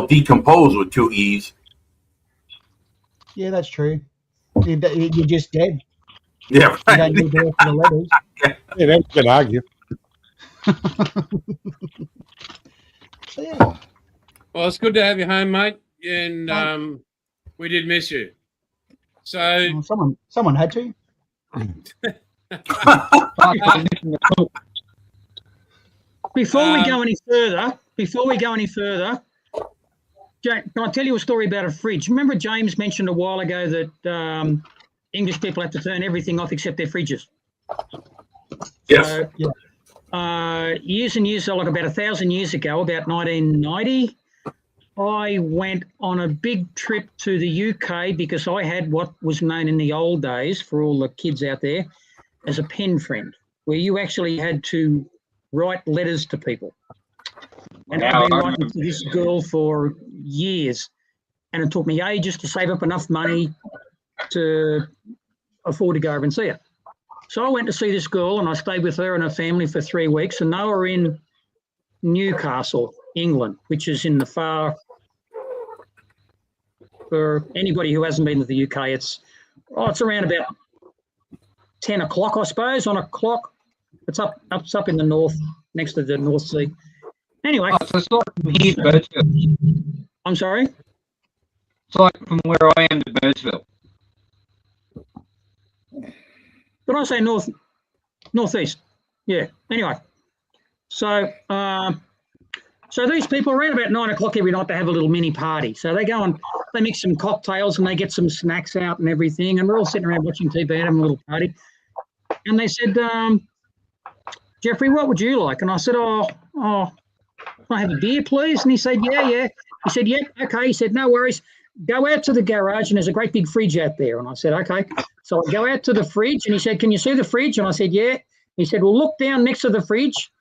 decompose with 2 E's. yeah, that's true. You're just dead. Yeah, You don't right. need the rest of the letters. Yeah, that's a good argue. So, yeah. Well, it's good to have you home, mate. And we did miss you. So Well, someone had to. Before we go any further, Jack, can I tell you a story about a fridge? Remember James mentioned a while ago that English people have to turn everything off except their fridges. Yes. So, Yeah. years and years, like about 1,000 years ago, about 1990, I went on a big trip to the UK because I had what was known in the old days, for all the kids out there, as a pen friend, where you actually had to write letters to people. And I've been writing to this girl for years, and it took me ages to save up enough money to afford to go over and see her. So I went to see this girl, and I stayed with her and her family for 3 weeks, and they were in Newcastle, England, which is in the far, for anybody who hasn't been to the UK, it's around about 10 o'clock, I suppose, on a clock. It's up in the north, next to the North Sea. Anyway. Oh, so it's like from here to Birdsville. I'm sorry? It's like from where I am to Birdsville. Did I say northeast? Yeah. Anyway, so these people around about 9 o'clock every night, they have a little mini party. So they go and they mix some cocktails and they get some snacks out and everything, and we're all sitting around watching TV, having a little party. And they said, Jeffrey, what would you like? And I said, can I have a beer, please? And he said, yeah. He said, yeah, okay. He said, no worries. Go out to the garage and there's a great big fridge out there. And I said, okay. So I go out to the fridge and he said, can you see the fridge? And I said, yeah. He said, well, look down next to the fridge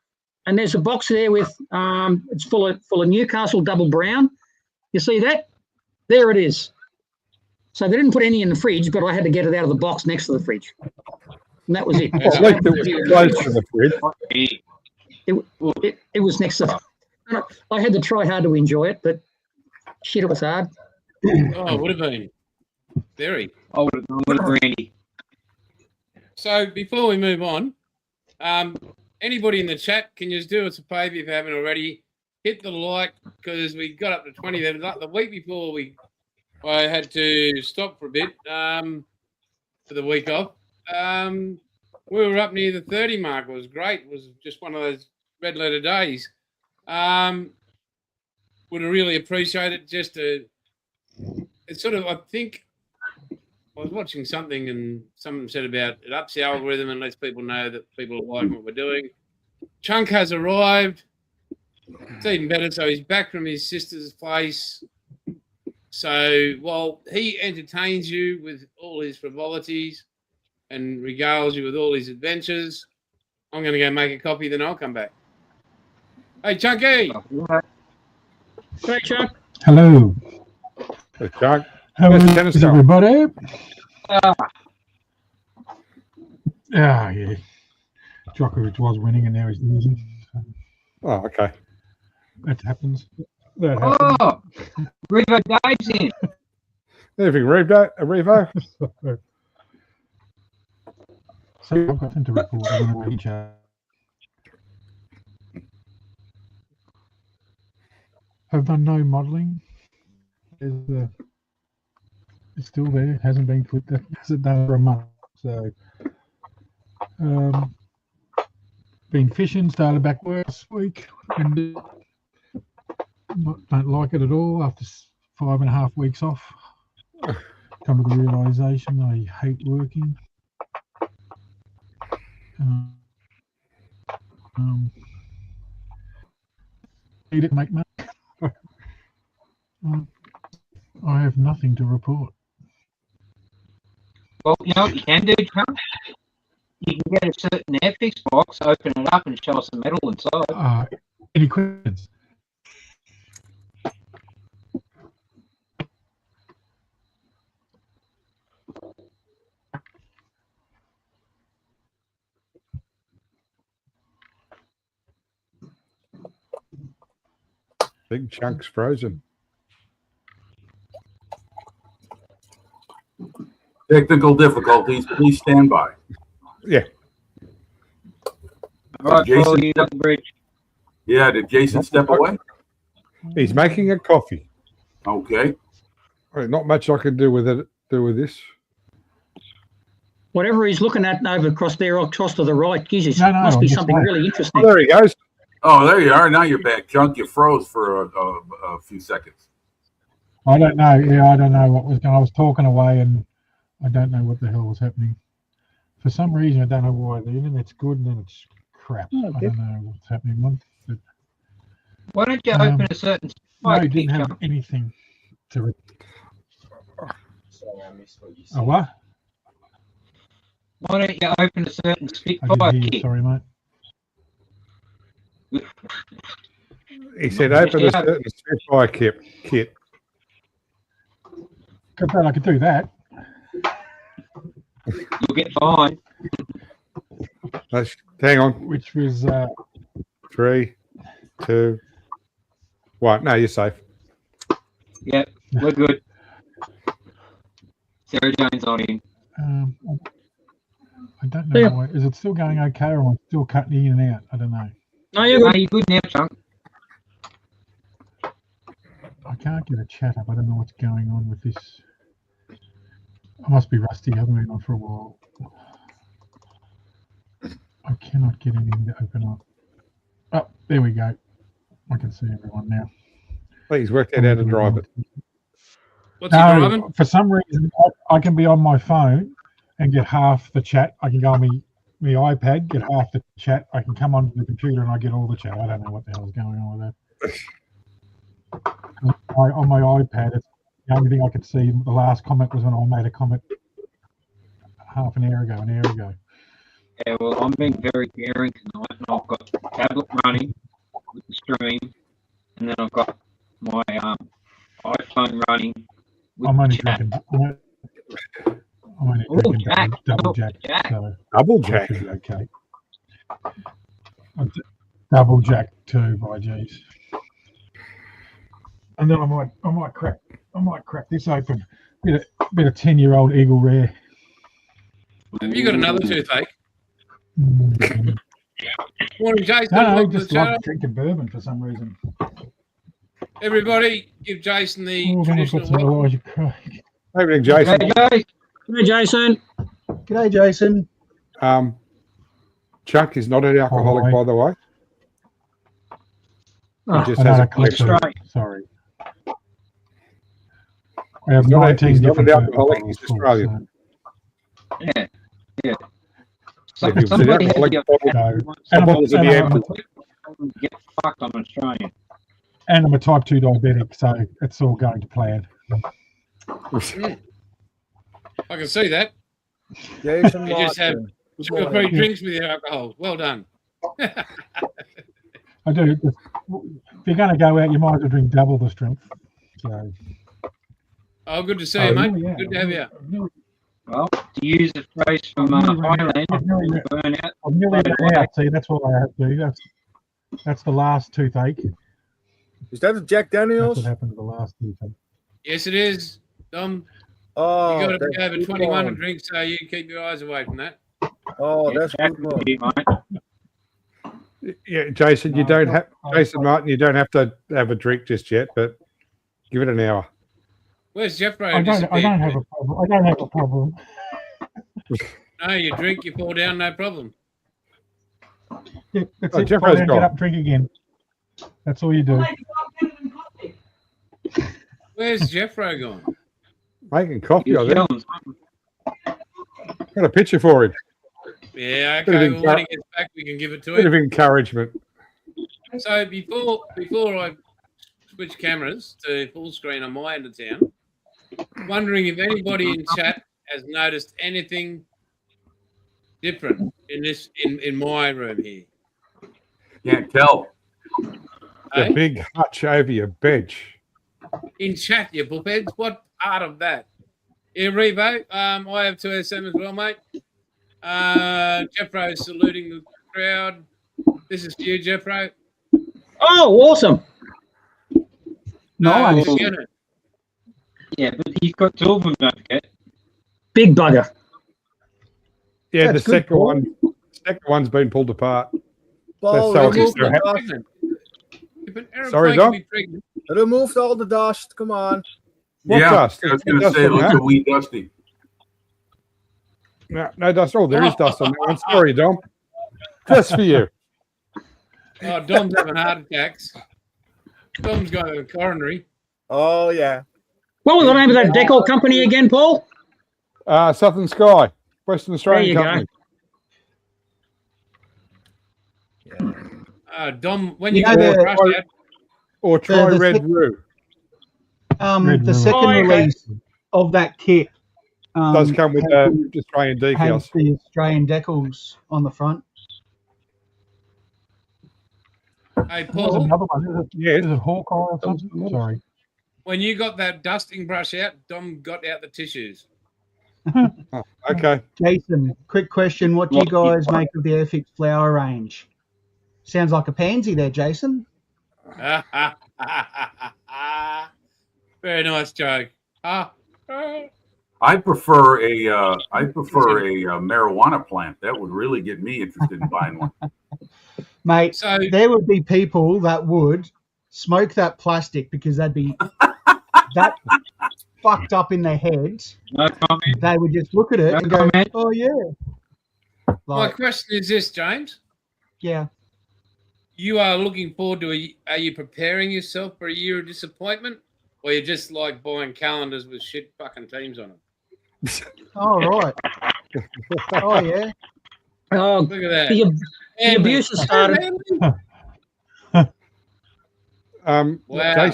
and there's a box there with, it's full of Newcastle double brown. You see that? There it is. So they didn't put any in the fridge, but I had to get it out of the box next to the fridge. And that was it. Well, at least it was close to the fridge. It was next to. I had to try hard to enjoy it, but shit, it was hard. Oh, it would have been. Very. I would have gone with Randy. So before we move on, anybody in the chat, can you just do us a favour if you haven't already? Hit the like, because we got up to 20 there. The week before I had to stop for a bit for the week off. We were up near the 30 mark. It was great. It was just one of those red letter days. Would have really appreciated it's sort of, I think, I was watching something and someone said about it ups the algorithm and lets people know that people are liking what we're doing. Chunk has arrived. It's even better. So he's back from his sister's place. So while he entertains you with all his frivolities and regales you with all his adventures, I'm going to go make a coffee, then I'll come back. Hey, Chunky! Hey, Chuck. Hello. Hey, Chuck. How How's the is tennis going? everybody? Yeah. Djokovic was winning and now he's losing. So Oh, okay. that happens. That happens. Oh, River Dave's in. Anything, Revo? So I've got something to report. I'm going to reach out. I've done no modelling. It's still there. Hasn't been put. Hasn't done for a month. So, been fishing. Started back work this week, and don't like it at all. After 5.5 weeks off, come to the realisation I hate working. Need it to make money. I have nothing to report. Well, you know what you can do, Trump? You can get a certain Airfix box, open it up, and show us the metal inside. Any questions? Big chunks frozen. Technical difficulties. Please stand by. Yeah. All right, Jason, Paul, you got the bridge. Yeah, did Jason step away? He's making a coffee. Okay. Not much I can do with it. Do with this. Whatever he's looking at over across there, across to the right, Jesus, No, must be I'm just something saying. really interesting. Oh, there he goes. Oh, there you are. Now you're back. Chunk, you froze for a few seconds. I don't know. Yeah, I don't know what was going. I was talking away, and I don't know what the hell was happening. For some reason, I don't know why. The internet's good, and then it's crap. Oh, I don't know what's happening. But, Why don't you open a certain no, spike, it didn't have Chunk? anything to it. Sorry, I missed what you said. Oh, what? Why don't you open a certain I didn't fire hear you. kit? Sorry, mate. He said, "Open a certain Spitfire kit." I could do that. You'll get fined. Hang on. Which was 3, 2, 1. No, you're safe. Yep, we're good. Sarah Jane's on in. I don't know. Yeah. Why. Is it still going okay, or am I still cutting in and out? I don't know. No, you're Are good. you good now, Chunk? I can't get a chat up. I don't know what's going on with this. I must be rusty. I haven't been on for a while. I cannot get anything to open up. Oh, there we go. I can see everyone now. Please work out how to drive it. What's he driving? No, for some reason, I can be on my phone and get half the chat. I can go on my iPad, get half the chat. I can come onto the computer and I get all the chat. I don't know what the hell's going on with that. On my iPad, it's the only thing I could see. The last comment was when I made a comment half an hour ago. Yeah, well, I'm being very daring tonight, and I've got the tablet running with the stream, and then I've got my iPhone running with I'm only the chat. drinking. I'm only Ooh, drinking Jack. double Oh, jack. Jack. So Double I jack. should be okay. Double jack too, by jeez. And then I might crack this open. Bit of 10-year-old Eagle Rare. Have you got another toothache? Mm. Morning, Jason. No, I Welcome to just the channel. love drinking bourbon for some reason. Everybody, give Jason the Oh, then I've got traditional some welcome. Elijah Craig. Evening, Jason. Hey, guys. Hey, Jason. G'day, Jason. Chuck is not an alcoholic, Hi. by the way. Oh, He just I know has a that collection. collection. Right. Sorry. I have He's not a- 19 he's not different an bourbon alcoholic, bottles he's full, Australian. Yeah. If he was an Somebody had alcoholic, to So, and bottles of the Airfix. get fucked. I'm Australian. and I'm a type 2 diabetic, so it's all going to plan. I can see that. Jason You just have Martin. Good sugar-free morning. drinks with your alcohol. Well done. I do. If you're going to go out, you might as well drink double the strength. So, Oh, good to see Oh, you, mate. yeah, Good to have you. Well, to use the phrase from Highlander, burn out. I've nearly run out. See, that's what I have to do. That's the last toothache. Is that a Jack That's Daniels? what happened to the last toothache. Yes, it is. Dom, Oh, you got to that's be over good 21 one. to drink, so you keep your eyes away from that. Oh, that's good one. Mate. Yeah, Jason, you No, don't I- have I- Jason Martin. You don't have to have a drink just yet, but give it an hour. Where's Jeffro? I don't have a problem. I don't have a problem. No, you drink, you fall down, no problem. Yeah, that's Oh, it. Jeffro's Fall down, gone. get up, drink again. That's all you do. Where's Jeffro gone? Making coffee, He's I think. yelling. Got a picture for him. Yeah, Bit of okay. Well, when he gets back, we can give it to Bit him. of encouragement. So before I switch cameras to full screen on my end of town, wondering if anybody in chat has noticed anything different in my room here. Can't tell. The Hey? big hutch over your bench. In chat, you bookheads. What part of that? Yeah, Revo. I have 2SM as well, mate. Jeffro is saluting the crowd. This is for you, Jeffro. Oh, awesome. Nice. we're gonna- Yeah, but he's got two of them, don't forget. Big bugger. Yeah, That's the good, Paul. second one's been pulled apart. Paul, so Just they're remove, not the dust. pregnant. If an aeroplane Sorry, can Dom? be pregnant, Removed all the dust. Come on. What Yeah, dust? I was going to Dust say, it on looks that? a wee dusty. No dust. Oh, there is dust on that one. Sorry, Dom. Just for you. oh, Dom's having heart attacks. Dom's got a coronary. Oh yeah. What was the name of that decor company again, Paul? Southern Sky, Western Australian There you company. Dom, when You you know got the- rushed out, Or try the Red sec- Roo. Red The River. second Oh, okay. release of that kit Does come with has the- Australian has decals. the Australian decals on the front. hey There's Paul, another one. Is Yes. it Hawkeye or something? Sorry. when you got that dusting brush out, Dom got out the tissues. Oh, okay. Jason, quick question. What do you guys make of the Airfix flower range? Sounds like a pansy there, Jason. Very nice joke. I prefer a marijuana plant. That would really get me interested in buying one. Mate, So there would be people that would smoke that plastic because they'd be that fucked up in their heads. No comment. They would just look at it No and go, comment. oh, yeah. my Like, question is this, James. yeah. You are looking forward to are you preparing yourself for a year of disappointment? Or you're just like buying calendars with shit fucking teams on them? Oh, right. Oh, yeah. Oh, Look at that. the abuse has started. Wow.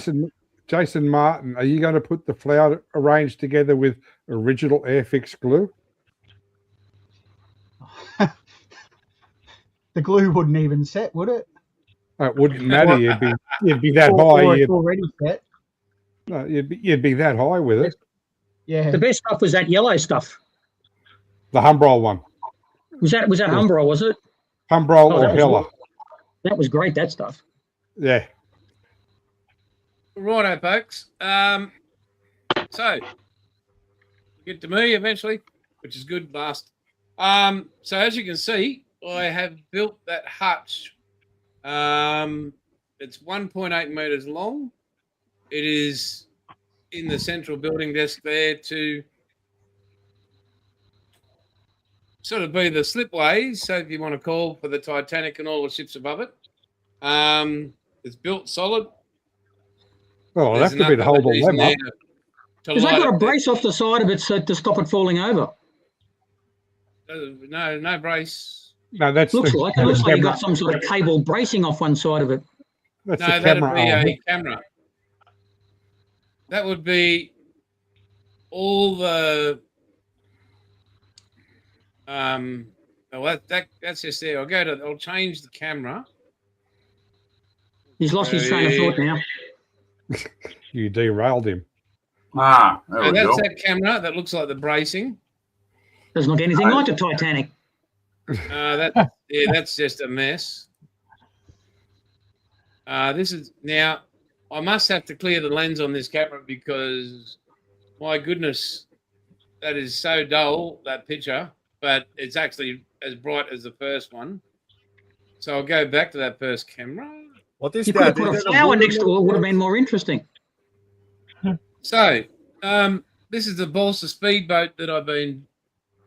Jason Martin, are you going to put the flower arranged together with original Airfix glue? The glue wouldn't even set, would it? It wouldn't matter. You'd be that Or high. it's already set. You'd be that high with it. Yeah. The best stuff was that yellow stuff. The Humbrol one, Was that Umbro, was it? Humbrol Oh, or that was Hella. That was great, that stuff. Yeah. Righto, folks. So get to me eventually, which is good. Last. So as you can see, I have built that hutch. It's 1.8 meters long. It is in the central building desk there to sort of be the slipways. So if you want to call for the Titanic and all the ships above it, it's built solid. Oh, There's that could be to enough hold all LEDs them in up. there to Has that light got a up the- brace off the side of it so to stop it falling over? No brace. No, that's Looks the, like it looks like you camera. got some sort of cable bracing off one side of it. That's No, the that'd camera be arm. a camera. That would be all the well, that's just there. I'll change the camera. He's lost his train of thought now. You derailed him. There So we that's go. that camera that looks like the bracing. Doesn't look anything like the Titanic. That's just a mess. This is now. I must have to clear the lens on this camera because, my goodness, that is so dull, that picture. But it's actually as bright as the first one. So I'll go back to that first camera. What is You could have that? put a Is that flower wooden next to it, would have been more interesting. So this is the balsa speedboat that I've been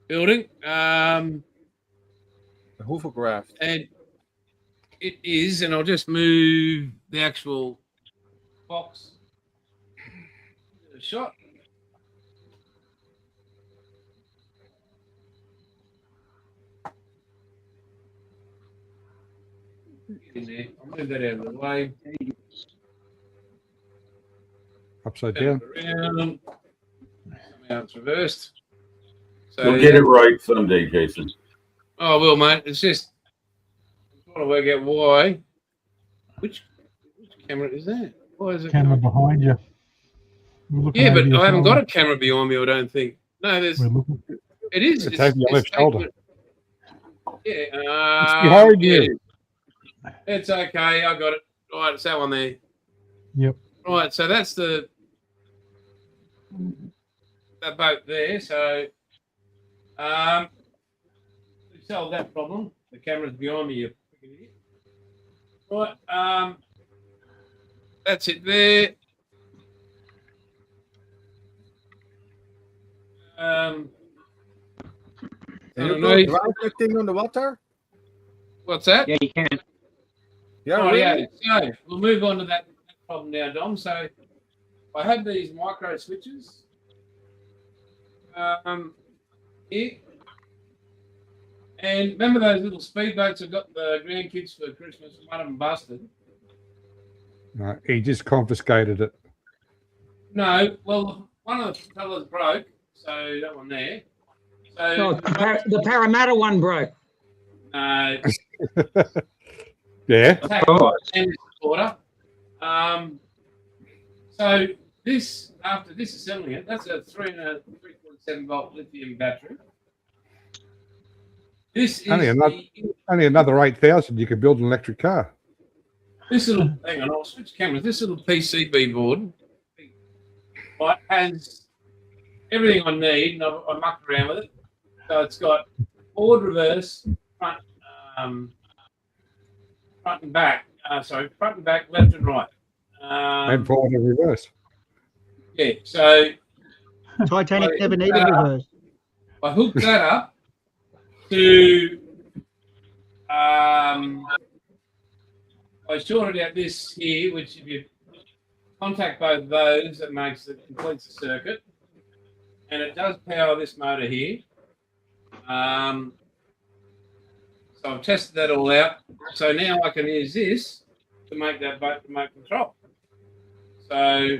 building. hovercraft? And it is, and I'll just move the actual box to the shot. In there. I'll move that out of the way. Upside down. Around. Somehow it's reversed. So You'll get it right someday, Jason. Oh well, mate. It's just I'm trying to work out why. Which camera is that? Why is it? Camera behind you. We're looking Yeah, over but your I haven't shoulder. got a camera behind me. I don't think. No, there's. We're looking. It is. It's over your left shoulder. Yeah. It's behind you. It's okay. I got it. All right, it's that one there. Yep. Right, so that's that boat there. So we solved that problem. The camera's behind me, you freaking idiot. Right, that's it there. Can I you don't go know. drive that thing on the water? What's that? Yeah, you can. Yeah, Oh, really? yeah. So we'll move on to that problem now, Dom. So I have these micro switches here. And remember those little speedboats I got the grandkids for Christmas? One of them busted. No, he just confiscated it. No, well, one of the fellas broke, so that one there. So Oh, the Parramatta one broke. no, Yeah. and order. So this, after disassembling it, that's a 3.7 volt lithium battery. This is Only another 8,000. You could build an electric car. this little. Hang on, I'll switch cameras. This little PCB board, right, has everything I need, and I mucked around with it. So it's got forward, reverse, front and back. Front and back, left and right. And forward and reverse. Yeah, so Titanic never needed reverse. I hooked that up to. I sorted out this here, which if you contact both of those, it completes the circuit, and it does power this motor here. So I've tested that all out. So now I can use this to make that boat remote control. So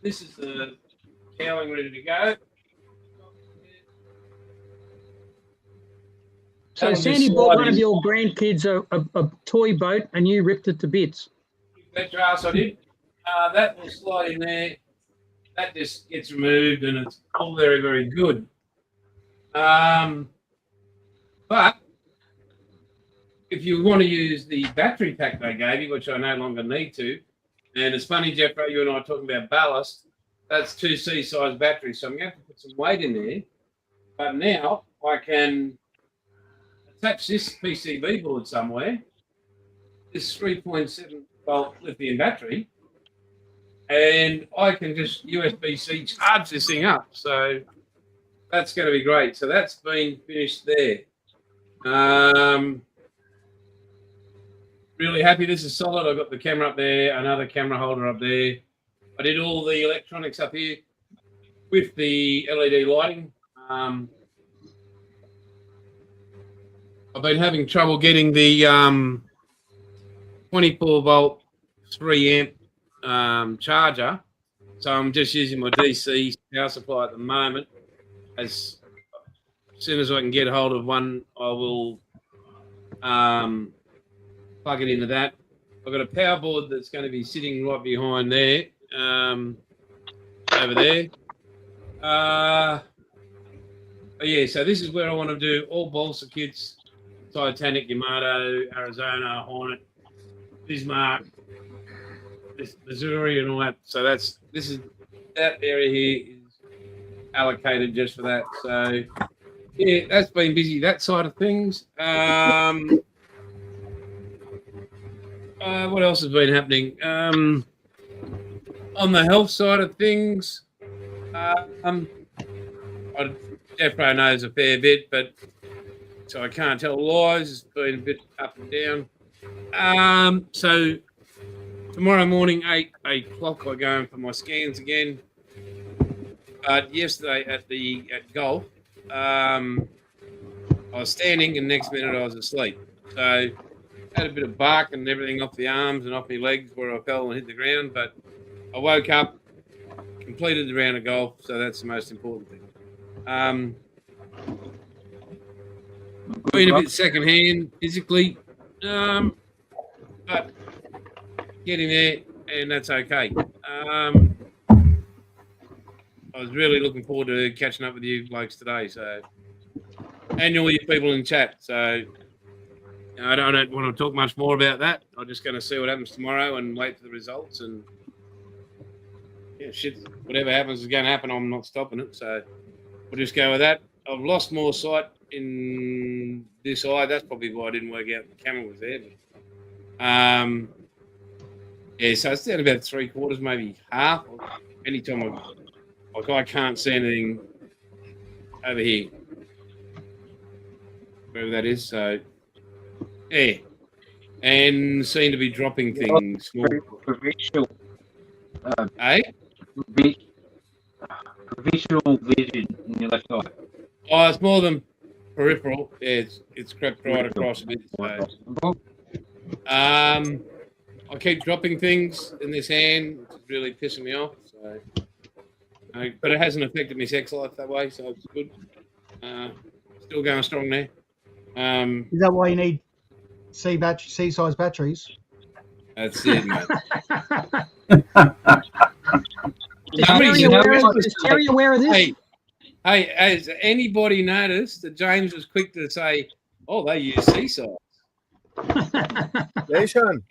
this is the cowling ready to go. So Sandy bought one of your grandkids a toy boat and you ripped it to bits. Bet your ass I did. That will slide in there. That just gets removed and it's all very, very good. But if you want to use the battery pack they gave you, which I no longer need to, and it's funny, Jeff, you and I are talking about ballast, that's 2C size batteries. So I'm going to have to put some weight in there. But now I can attach this PCB board somewhere, this 3.7 volt lithium battery, and I can just USB-C charge this thing up. So that's going to be great. So that's been finished there. Really happy. This is solid. I've got the camera up there, another camera holder up there. I did all the electronics up here with the LED lighting. I've been having trouble getting the 24 volt 3 amp charger, so I'm just using my DC power supply at the moment. As soon as I can get hold of one, I will plug it into that. I've got a power board that's going to be sitting right behind there, over there. Yeah, so this is where I want to do all balsa kits. Titanic, Yamato, Arizona, Hornet, Bismarck, Missouri, and all that. So that area here is allocated just for that. So yeah, that's been busy. That side of things. What else has been happening? On the health side of things, Jeff knows a fair bit, but. So I can't tell lies. It's been a bit up and down. So tomorrow morning, 8 o'clock, I go in for my scans again. Yesterday at golf, I was standing and next minute I was asleep. So I had a bit of bark and everything off the arms and off my legs where I fell and hit the ground. But I woke up, completed the round of golf. So that's the most important thing. Been a bit secondhand physically, but getting there, and that's okay. I was really looking forward to catching up with you blokes today, so and all you people in chat. So I don't want to talk much more about that. I'm just going to see what happens tomorrow and wait for the results. And yeah, shit, whatever happens is going to happen. I'm not stopping it. So we'll just go with that. I've lost more sight in this eye. That's probably why I didn't work out the camera was there. But, yeah, so it's down about 3/4, maybe half. Anytime I can't see anything over here, wherever that is. So yeah, and seem to be dropping things. Provincial. Eh? Provisional vision in your left eye. Oh, it's more than peripheral. Yeah, it's crept right across a bit. So. I keep dropping things in this hand, which is really pissing me off. So, but it hasn't affected my sex life that way, so it's good. Still going strong there. Is that why you need C-size batteries? That's it, mate. Is Terry aware of this? Hey, has anybody noticed that James was quick to say, "Oh, they use C-size"? Jason,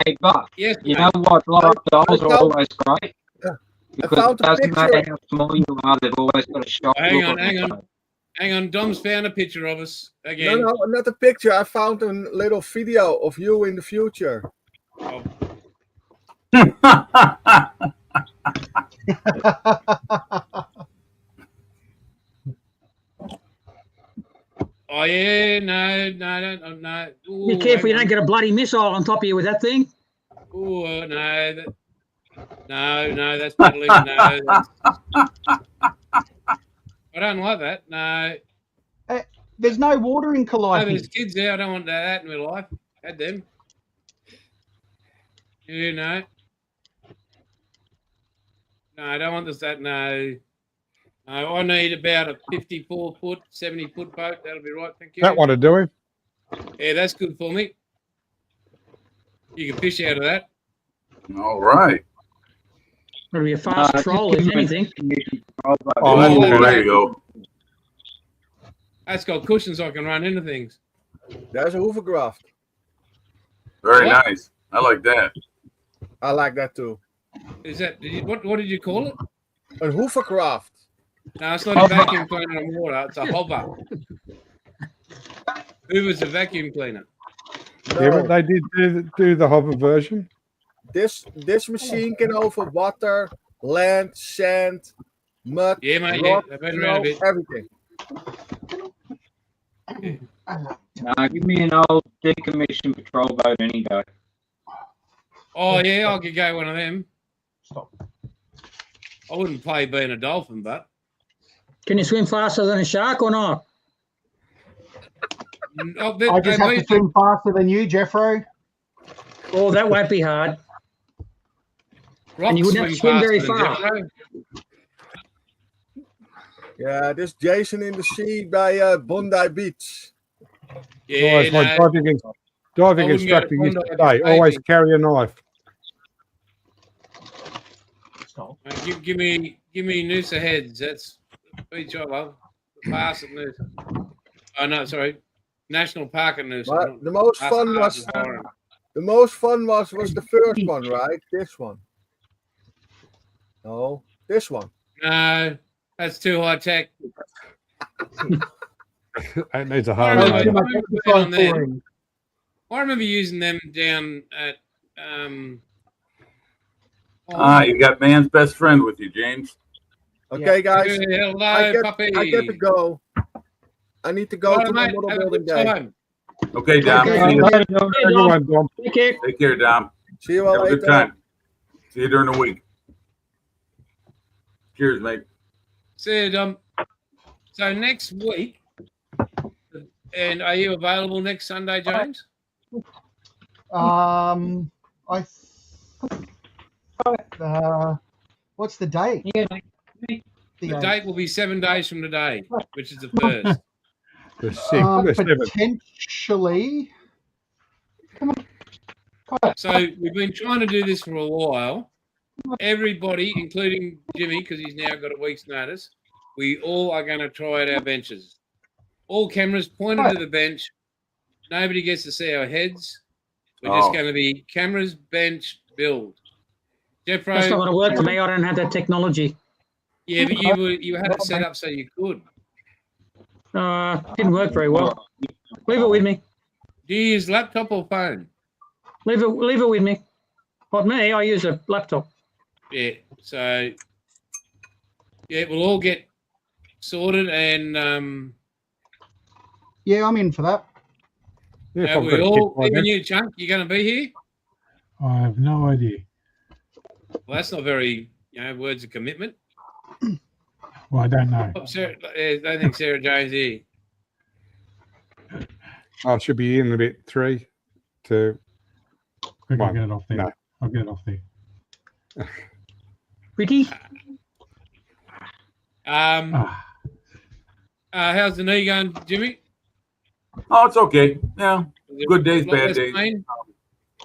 Hey, but Yes, you mate. know what? Live dolls are always great. Yeah. Because found it a doesn't picture. matter how small you are, they've always got a shot. Hang look on. it. Hang on. Dom's found a picture of us again. no, not a picture. I found a little video of you in the future. Oh, oh, yeah, no. Ooh, Be careful you hang don't get a bloody missile on top of you with that thing. on. Ooh, no, that's peddling. No, I don't like that. No, There's no water in no, Calliope. there's kids there. I don't want that in my life. Had them. You know. No, I don't want this. That no. No, I need about a 54-foot, 70-foot boat. That'll be right. Thank you. That one to do him. Yeah, that's good for me. You can fish out of that. All right. It'll be a fast troll, if anything. Oh, Oh, There you go. That's got cushions. I can run into things. There's a hovercraft. Very What? nice. I like that. I like that too. Is that what did you call it? A hovercraft. No, it's not a vacuum cleaner on water. It's a hover. Hoover's a vacuum cleaner. Yeah, No, but they did do the hover version. this machine can over water, land, sand, mud, Yeah, mate. rock, Yeah, they've been around a bit. everything. Give me an old decommissioned patrol boat any day. Oh yeah, I could go one of them. Stop. I wouldn't play being a dolphin, but Can you swim faster than a shark or not? oh, I just have to swim faster than you, Jeffro. Oh, that won't be hard. And you wouldn't have to swim very far. Yeah, this Jason in the sea by Bondi Beach. Yeah, Always my no, diving I wouldn't go instructor to used to Bondi say, always Beach. carry a knife. Stop. give me Noosa heads. That's the beach I love. The pass at Noosa. Oh no, sorry, National Park at Noosa. But not the most Pass fun at was Noosa. the first one, right? This one. No, this one. No, that's too high tech. That needs a I hard remember, one. Too much I remember exercise on them. for him. I remember using them down at You got man's best friend with you, James. Okay, guys. hello, I puppy. get to go. I need to go Right, to my mate, model have a building good day. time. Okay, Dom. Okay, See you. Everyone, Dom. Take care. Take care, Dom. See you all Have a good later. time. See you during the week. Cheers, mate. See you, Dom. So next week, and are you available next Sunday, James? What's the date? Yeah, The The date will be 7 days from today, which is the first. The 6th, the 7th. potentially. So we've been trying to do this for a while. Everybody, including Jimmy, because he's now got a week's notice, we all are going to try out our benches. All cameras pointed to the bench. Nobody gets to see our heads. We're Oh. just going to be cameras, bench, build. That's not Jeffro, going to work for me. I don't have that technology. yeah, but you had it set up so you could. Didn't work very well. Leave it with me. Do you use laptop or phone? Leave it with me. Not me. I use a laptop. Yeah. So yeah, we'll all get sorted, and Yeah, I'm in for that. Yeah, if I've got we a all kit by even then. you, Chunk. You're going to be here. I have no idea. Well, that's not very, words of commitment. Well, I don't know. Oh, Sarah, I don't think Sarah Jones here. I should be in about 3 to Quick, I'll One. get it off there. No. I'll get it off there. Pretty. Ah, How's the knee going, Jimmy? Oh, it's okay. Yeah, Is it good days, a lot bad less days. pain?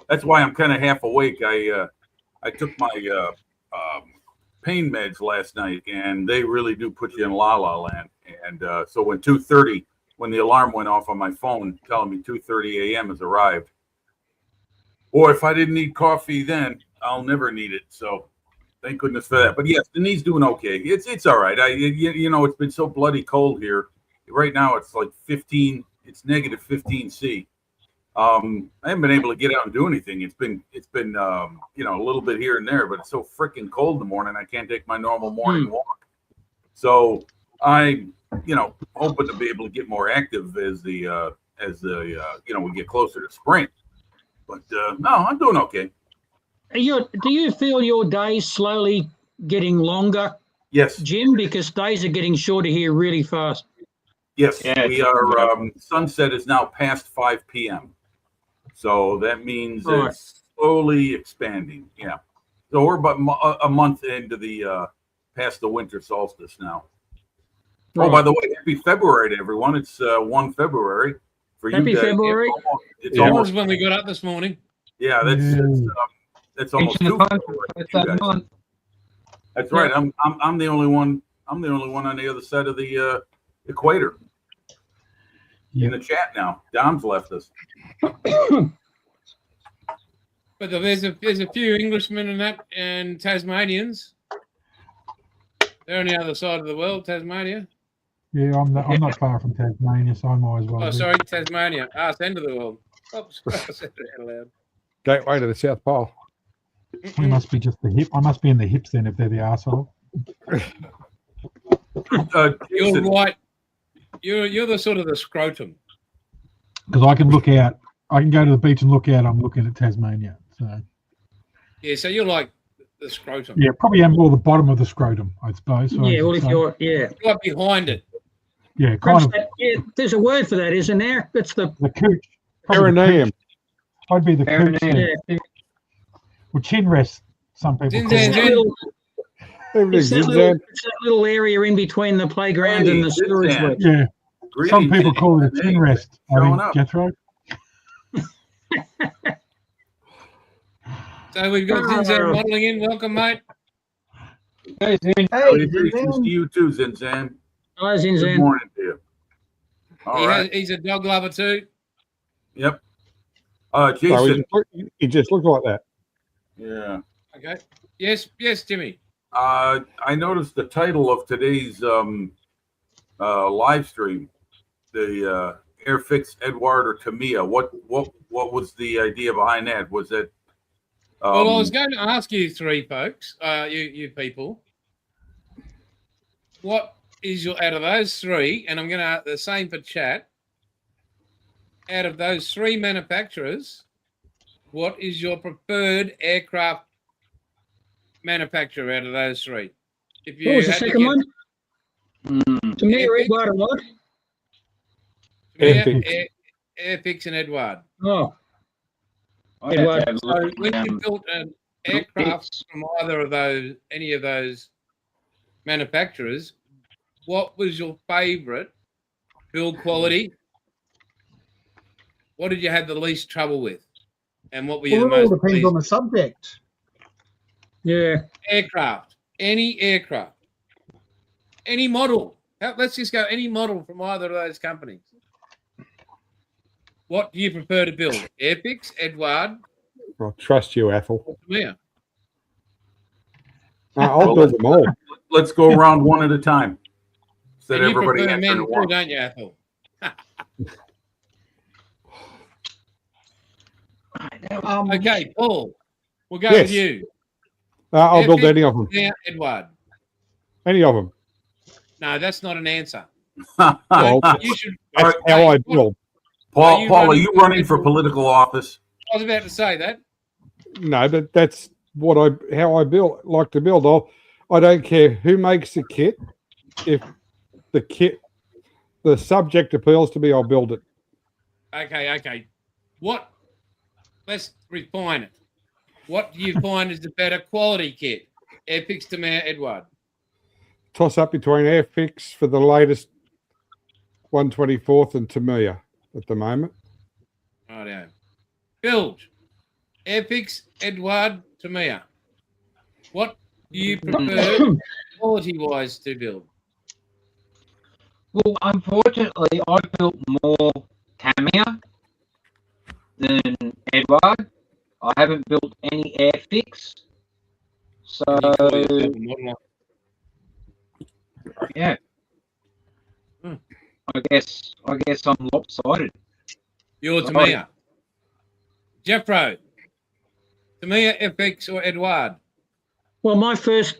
That's why I'm kind of half awake. I took my pain meds last night, and they really do put you in la land. And so when 2:30, when the alarm went off on my phone telling me 2:30 a.m. has arrived, boy, if I didn't need coffee then, I'll never need it. So thank goodness for that. But yes, the knee's doing okay. It's all right. It's been so bloody cold here. Right now it's like 15. It's negative 15 C. I haven't been able to get out and do anything. It's been a little bit here and there, but it's so freaking cold in the morning. I can't take my normal morning walk. So I, hoping to be able to get more active as we get closer to spring. But no, I'm doing okay. Do you feel your days slowly getting longer, Yes, Jim? Because days are getting shorter here really fast. yes, Yeah. we are. Sunset is now past 5 p.m. So that means Right. it's slowly expanding. Yeah. So we're about a month into the past the winter solstice now. Oh, by the way, happy February to everyone. It's 1 February for Happy you guys. February. It's That was almost when we got up this morning. yeah. That's almost 2 February for you guys. That's right. I'm the only one. I'm the only one on the other side of the equator. In the chat now. Dom's left us. But there's a few Englishmen and Tasmanians. They're on the other side of the world, Tasmania. yeah, I'm not far from Tasmania, so I might as well. Oh, be. sorry, Tasmania. End of the world. Oops, I said it out loud. Gateway to the South Pole. We must be just the hip. I must be in the hips then if they're the arsehole. You're Jason, right. You're the sort of the scrotum. Because I can look out. I can go to the beach and look out. I'm looking at Tasmania. So Yeah, so you're like the scrotum. yeah, probably am more the bottom of the scrotum, I suppose. So Yeah, well, if so, you're, You're right behind it. yeah, kind perhaps of that, there's a word for that, isn't there? That's the the cooch. Probably the Perineum. cooch. I'd be the cooch. Perineum. Then. Well, chin rest. Some people call Zin, it. zin, little, Evening, it's that Zin. little area in between the playground Hey, and the storage Zin. work. Yeah, some greetings. people call it a chin Hey, rest. I showing think, up. Jethro. So we've got Zinzan modelling in. Welcome, mate. Hey, Zin. Hey, Salutations to Zin. you too, Zinzan. Hi, Good Zinzan. morning to you. All right. He's a dog lover too. Yep. Oh, Jason. he just looked like that. Yeah. Okay. Yes, Jimmy. I noticed the title of today's live stream, the Airfix, Eduard, or Tamiya. What was the idea behind that? Was it? Well, I was going to ask you three folks, you people, what is your out of those three? And I'm going to the same for chat. Out of those three manufacturers, what is your preferred aircraft manufacturer out of those three? If you What was the had to second get- one? To me, Airfix. Eduard and what? Airfix. Airfix and Eduard. Oh, I'd Eduard. have to have a So look when at you them. built an aircraft from either of those, any of those manufacturers, what was your favourite build quality? What did you have the least trouble with? And what were you Well, the it all most depends pleased on the subject. Yeah. aircraft? Any aircraft, any model. Let's just go any model from either of those companies. What do you prefer to build? Airfix, Eduard, I trust you, Athel. or Tamiya? I'll Well, build them all. Let's go around one at a time. Instead And of you everybody prefer answering men at too, once. don't you, Athel? Okay, Paul, we'll go with Yes. you. I'll build Airfix, any of them. Tamiya, Eduard. Any of them. No, that's not an answer. Well, No, you should. That's All how Hey, I build. Are you Paul, are running you for running for political office? I was about to say that. No, but that's how I like to build. I don't care who makes the kit. If the subject appeals to me, I'll build it. Okay. Let's refine it. What do you find is the better quality kit? Airfix, Tamiya, Eduard. Toss up between Airfix for the latest 124th and Tamiya at the moment. Righto. Build. Airfix, Eduard, Tamiya. What do you prefer quality-wise to build? Well, unfortunately, I built more Tamiya than Eduard. I haven't built any Airfix. So, Can you call yourself a model? yeah. I guess I'm lopsided. You're Sorry. Tamiya. Jeffro. Tamiya, Airfix, or Eduard? Well, my first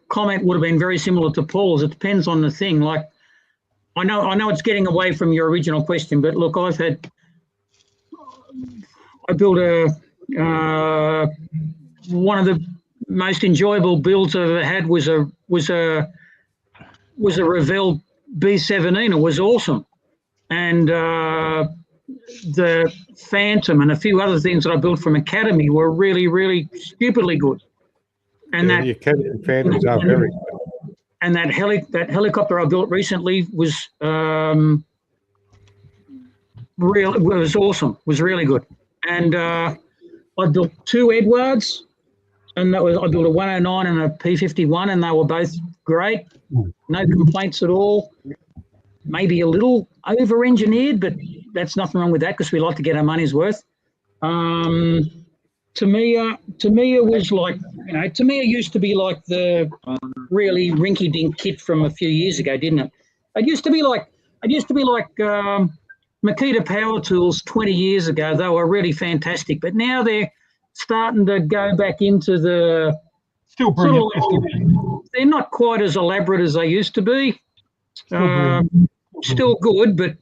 comment would have been very similar to Paul's. It depends on the thing. Like, I know it's getting away from your original question, but look, I built one of the most enjoyable builds I've ever had was a Revell B17. It was awesome, and the Phantom and a few other things that I built from Academy were really, really stupidly good. And The Academy Phantoms are very good. and that helicopter I built recently was was awesome. Was really good. And I built two Eduards, and I built a 109 and a P51, and they were both great. No complaints at all. Maybe a little over-engineered, but that's nothing wrong with that because we like to get our money's worth. Tamiya was like, Tamiya used to be like the really rinky-dink kit from a few years ago, didn't it? It used to be like Makita Power Tools 20 years ago. They were really fantastic, but now they're starting to go back into the Still brilliant. they're not quite as elaborate as they used to be. Still good, but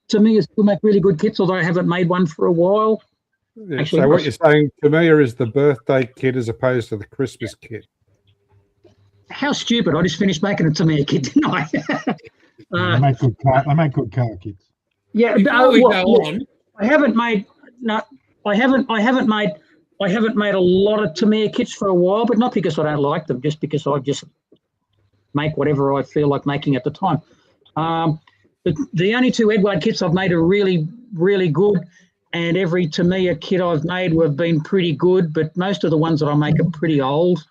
Tamiya still make really good kits, although I haven't made one for a while. Yeah, Actually, so what you're saying, Tamiya is the birthday kit as opposed to the Christmas kit. How stupid! I just finished making a Tamiya kit, didn't I? They make good car kits. Yeah, Before we go on, I haven't made a lot of Tamiya kits for a while, but not because I don't like them, just because I just make whatever I feel like making at the time. The only two Eduard kits I've made are really, really good, and every Tamiya kit I've made have been pretty good, but most of the ones that I make are pretty old,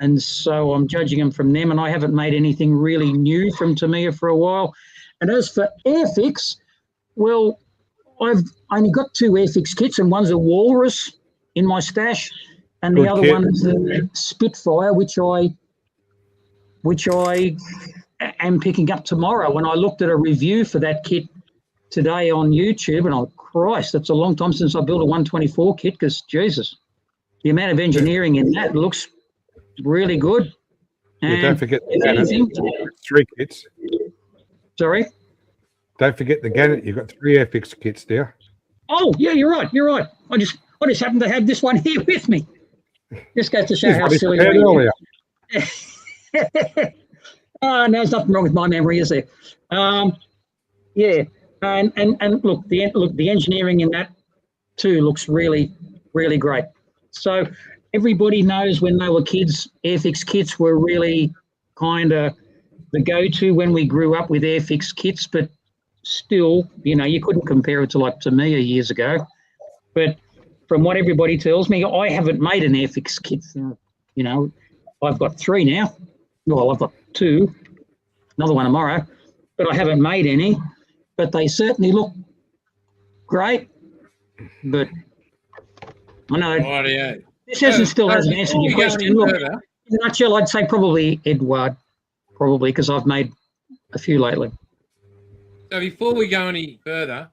and so I'm judging them from them, and I haven't made anything really new from Tamiya for a while. And as for Airfix, well, I've only got two Airfix kits, and one's a Walrus in my stash, and the other one is a Spitfire, which I am picking up tomorrow. When I looked at a review for that kit today on YouTube, and oh Christ, that's a long time since I built a 124 kit, because Jesus, the amount of engineering in that looks really good. Yeah, don't forget the Gannett. 3 kits. Sorry? Don't forget the Gannett. You've got 3 Airfix kits there. Oh, yeah, you're right. I just happen to have this one here with me. This goes to show how silly I am. Earlier. No, there's nothing wrong with my memory, is there? Yeah, and look, the engineering in that too looks really, really great. So everybody knows when they were kids, Airfix kits were really kind of the go-to when we grew up with Airfix kits, but still, you couldn't compare it to like Tamiya years ago. But from what everybody tells me, I haven't made an Airfix kit. I've got 3 now. Well, I've got 2. another one tomorrow, but I haven't made any. But they certainly look great. But I know Rightio. this still hasn't answered your Before we go question. any Look, further, in a nutshell, I'd say probably Eduard, probably because I've made a few lately. so before we go any further,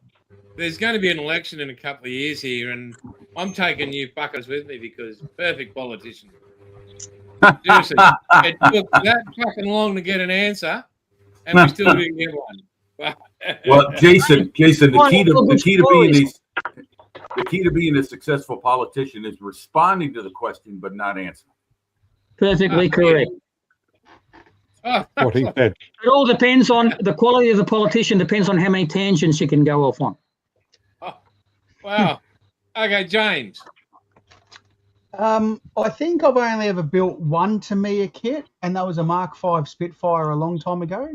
there's going to be an election in a couple of years here, and I'm taking you fuckers with me because perfect politician. Seriously, it took that fucking long to get an answer, and we still didn't get one. Well, Jason, the key to being a successful politician is responding to the question but not answering. Perfectly correct. What he said. It all depends on the quality of the politician, depends on how many tangents you can go off on. Wow. Okay, James. I think I've only ever built one Tamiya kit, and that was a Mark V Spitfire a long time ago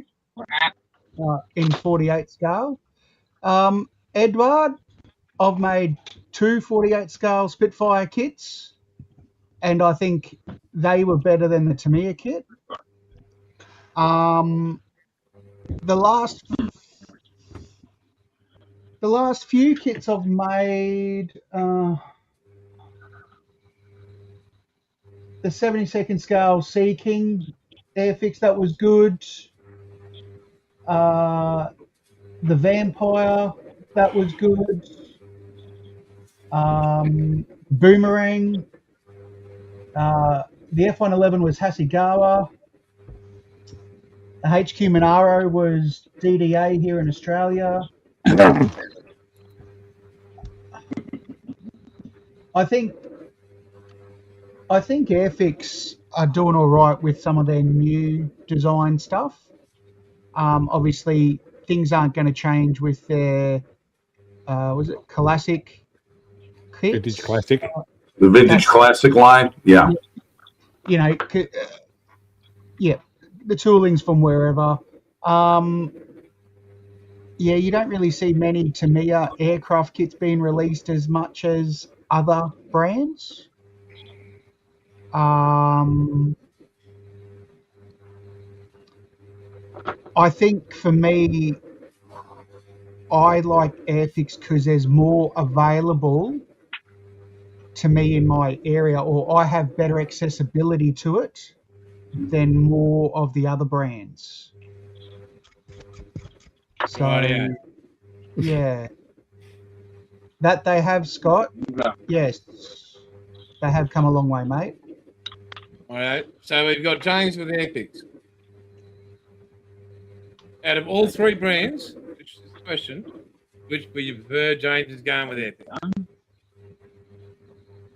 in 48 scale. Eduard, I've made 2 48 scale Spitfire kits, and I think they were better than the Tamiya kit. The last few kits I've made, the 72nd scale Sea King Airfix, that was good. The Vampire, that was good. Boomerang. The F111 was Hasegawa. The HQ Monaro was DDA here in Australia. I think Airfix are doing all right with some of their new design stuff. Obviously, things aren't going to change with their was it classic kits? Vintage classic. The vintage classic line, yeah. You know, yeah, the tooling's from wherever. Yeah, you don't really see many Tamiya aircraft kits being released as much as other brands. I think for me, I like Airfix because there's more available to me in my area, or I have better accessibility to it than more of the other brands. So, Rightio. yeah. That they have, Scott? Yes. They have come a long way, mate. All right. So we've got James with Airfix. Out of all three brands, which is the question, which would you prefer? James is going with Airfix.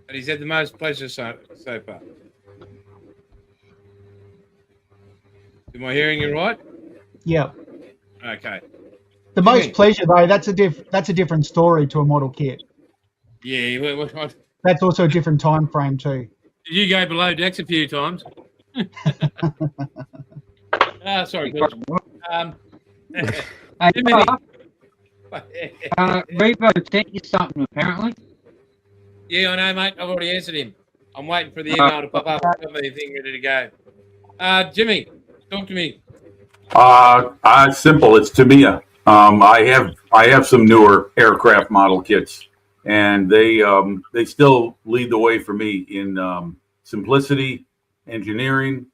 But he's had the most pleasure so far. Am I hearing you right? Yeah. Okay. The most pleasure, though, that's a different story to a model kit. Yeah. What? That's also a different time frame too. Did you go below decks a few times? Sorry. Hey, Revo sent you something apparently. Yeah, I know, mate. I've already answered him. I'm waiting for the email to pop up. I've got my thing ready to go. Jimmy, talk to me. Simple. It's Tamiya. I have some newer aircraft model kits, and they still lead the way for me in simplicity, engineering,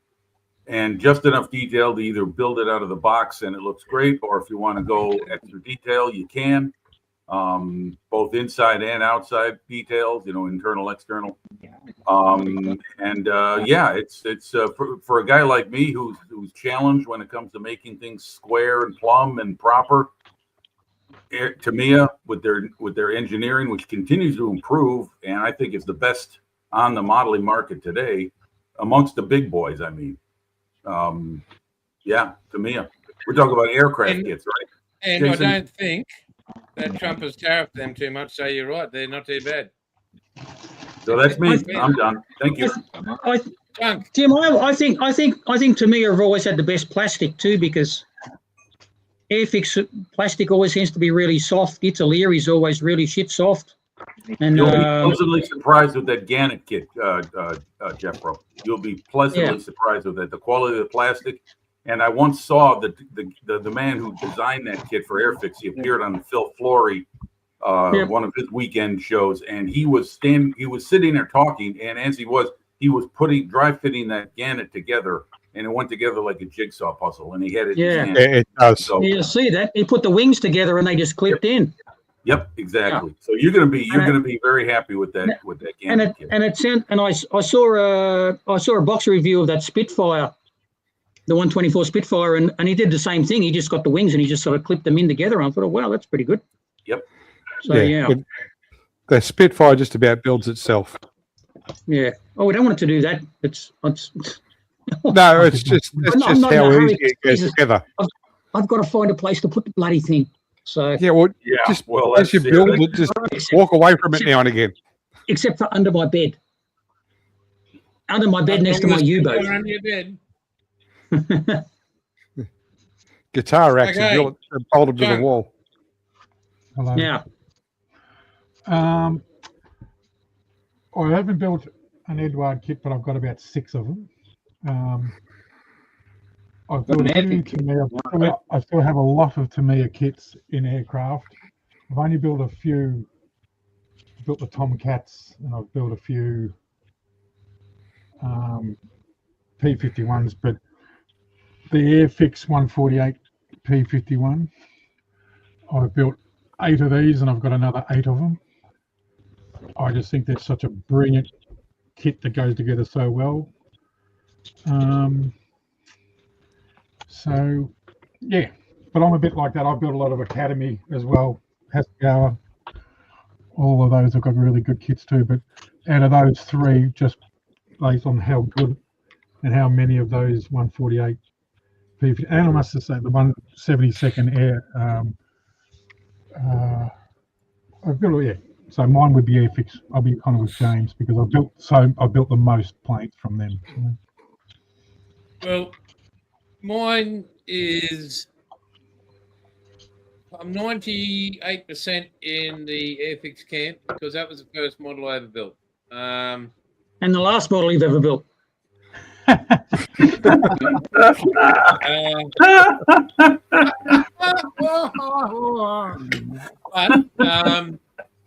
and just enough detail to either build it out of the box and it looks great, or if you want to go extra detail, you can. Both inside and outside details, internal, external. It's for a guy like me who's challenged when it comes to making things square and plumb and proper. Tamiya with their engineering, which continues to improve, and I think is the best on the modeling market today amongst the big boys. I mean, Tamiya. We're talking about aircraft kits, right? And Jason? I don't think that Trump has tariffed them too much, so you're right. They're not too bad. So that's me. I'm done. Thank you. Tim, I think Tamiya have always had the best plastic too, because Airfix plastic always seems to be really soft. Its O'Leary is always really shit soft. And You'll be pleasantly surprised with that Gannett kit, Jeff Bro. You'll be pleasantly surprised with that. The quality of the plastic And I once saw the man who designed that kit for Airfix. He appeared on Phil Flory, one of his weekend shows, and he was sitting there talking, and as he was dry fitting that Gannett together, and it went together like a jigsaw puzzle, and he had it in his hand. It does. So, You see that? He put the wings together and they just clipped in. Yep, exactly. So you're gonna be very happy with that Gannett kit. And it sent, and I saw a box review of that Spitfire, the 124 Spitfire, and he did the same thing. He just got the wings and he just sort of clipped them in together. And I thought, oh, wow, that's pretty good. Yep. So yeah. The Spitfire just about builds itself. Yeah. Oh, we don't want it to do that. It's No, it's just how easy it goes together. I've got to find a place to put the bloody thing. So Yeah, well, as you build it, just walk away from it now and again. except for under my bed. Under my bed next to my U-boat. Under your bed. Guitar racks Okay. and bolt them to the wall. Hello. Now, I haven't built an Eduard kit, but I've got about 6 of them. I've built a few Tamiya. I still have a lot of Tamiya kits in aircraft. I've only built a few. Built the Tomcats, and I've built a few P51s, but the Airfix 148 P51, I've built 8 of these, and I've got another 8 of them. I just think they're such a brilliant kit that goes together so well. So yeah, but I'm a bit like that. I've built a lot of Academy as well, Hasegawa. All of those have got really good kits too, but out of those 3, just based on how good and how many of those 148 P50, and I must say the 172nd Air, I've built, yeah. So mine would be Airfix. I'll be kind of with James because I've built the most planes from them. So. Well, mine is I'm 98% in the Airfix camp because that was the first model I ever built. and the last model you've ever built.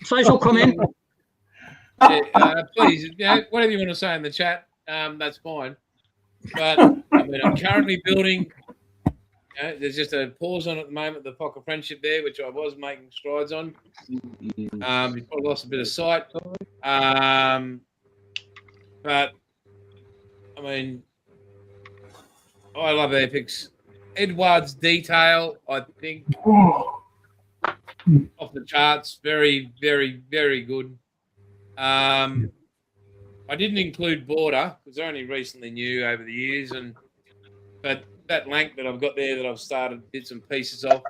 Social comment. Please, whatever you want to say in the chat, that's fine. But I mean, I'm currently building. There's just a pause on at the moment, the Pocket Friendship there, which I was making strides on. We probably lost a bit of sight. But I mean, I love Airfix. Eduard's detail, I think, off the charts. Very, very, very good. I didn't include border because they're only recently new over the years, but that lank that I've got there that I've started bits and pieces of.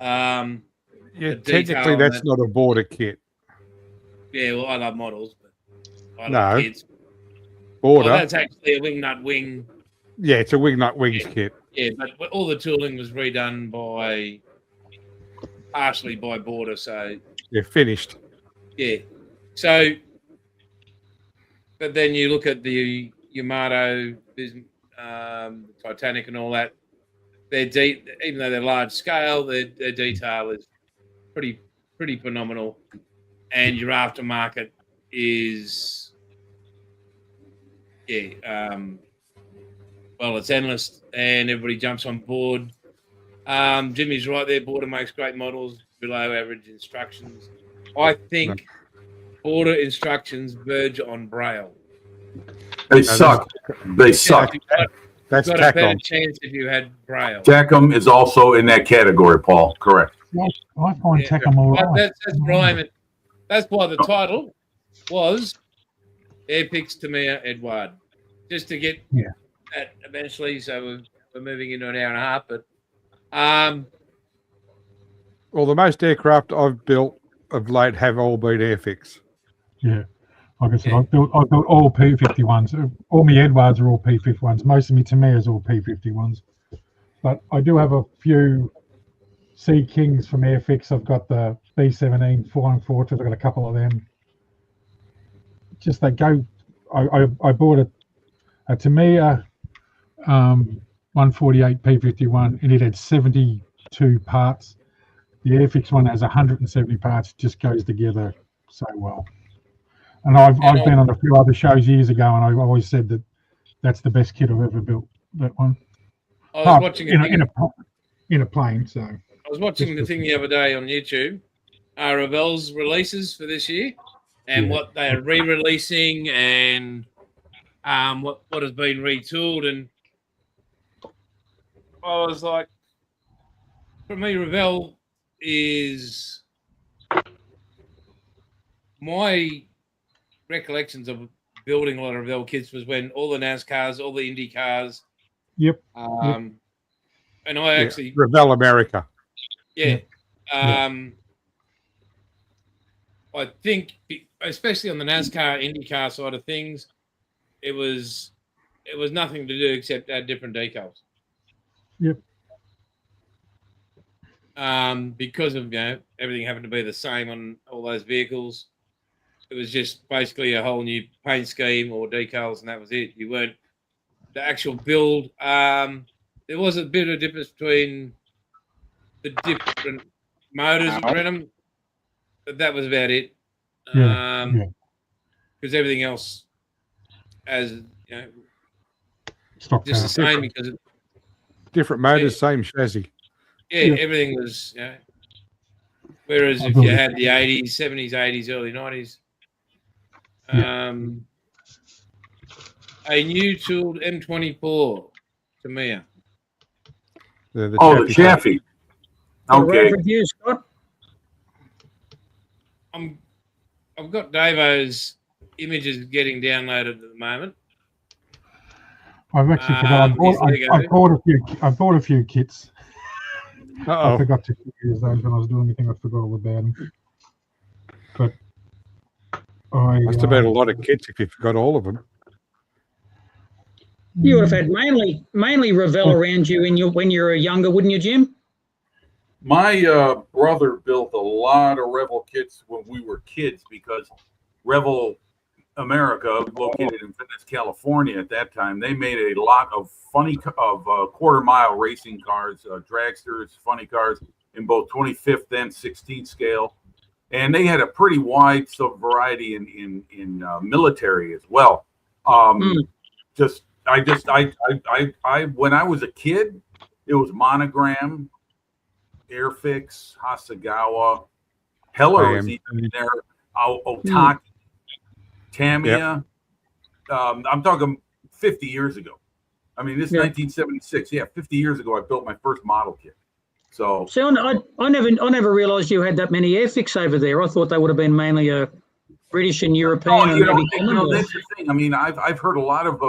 Yeah, technically that's not a border kit. Yeah, well, I love models, but I No. love kids. Border. Oh, that's actually a wing nut wing. Yeah, it's a wing nut wings kit. Yeah, but all the tooling was redone partially by border, so They're finished. yeah. So, but then you look at the Yamato, Titanic, and all that. Even though they're large scale, their detail is pretty phenomenal, and your aftermarket is well, it's endless, and everybody jumps on board. Jimmy's right there. Border makes great models, below average instructions. I think border instructions verge on Braille. They suck. They suck. That's You've got a better Tacom. chance if you had Braille. Tacom is also in that category, Paul. Correct. I find Tacom all right. That's Brian. That's why the title was Airfix Tamiya Eduard, just to get that eventually. So we're moving into an hour and a half, but Well, the most aircraft I've built of late have all been Airfix. Yeah. Like I said, I've built all P51s. All my Eduards are all P51s. Most of my Tamiyas are all P51s. But I do have a few Sea Kings from Airfix. I've got the B-17 Flying Fortress. I've got a couple of them. Just they go. I bought a Tamiya 148 P51, and it had 72 parts. The Airfix one has 170 parts. Just goes together so well. And I've been on a few other shows years ago, and I've always said that that's the best kit I've ever built. That one. I was watching in a plane. So I was watching the thing the other day on YouTube. Ravel's releases for this year, and what they are re-releasing, and what has been retooled, and I was like, for me, Ravel is my recollections of building a lot of Ravel kits was when all the NASCARs, all the Indy cars. Yep. And I actually Ravel America. Yeah. I think, especially on the NASCAR, IndyCar side of things, it was nothing to do except add different decals. Yep. Because of everything happened to be the same on all those vehicles, it was just basically a whole new paint scheme or decals, and that was it. You weren't the actual build. There was a bit of difference between the different motors and them, but that was about it. Because everything else, as Stock just the same because different motors, same chassis. Yeah, everything was. Whereas if you had the 80s, 70s, 80s, early 90s, a new tooled M24 Tamiya. The Chaffee. Okay. Review, Scott? I've got Davo's images getting downloaded at the moment. I've actually forgot. I bought a few kits. I forgot to use those when I was doing anything. I forgot all about them. But must have been a lot of kits if you forgot all of them. You would have had mainly Ravel around you when you were younger, wouldn't you, Jim? My brother built a lot of Revel kits when we were kids because Revel America, located in Venice, California at that time, they made a lot of quarter-mile racing cars, dragsters, funny cars in both 25th and 16th scale, and they had a pretty wide variety in military as well. When I was a kid, it was Monogram, Airfix, Hasegawa, Heller was even there, Otaki, Tamiya. Yep. I'm talking 50 years ago. I mean, this is 1976. Yeah, 50 years ago, I built my first model kit. So I never realised you had that many Airfix over there. I thought they would have been mainly a British and European. That's the thing. I mean, I've heard a lot of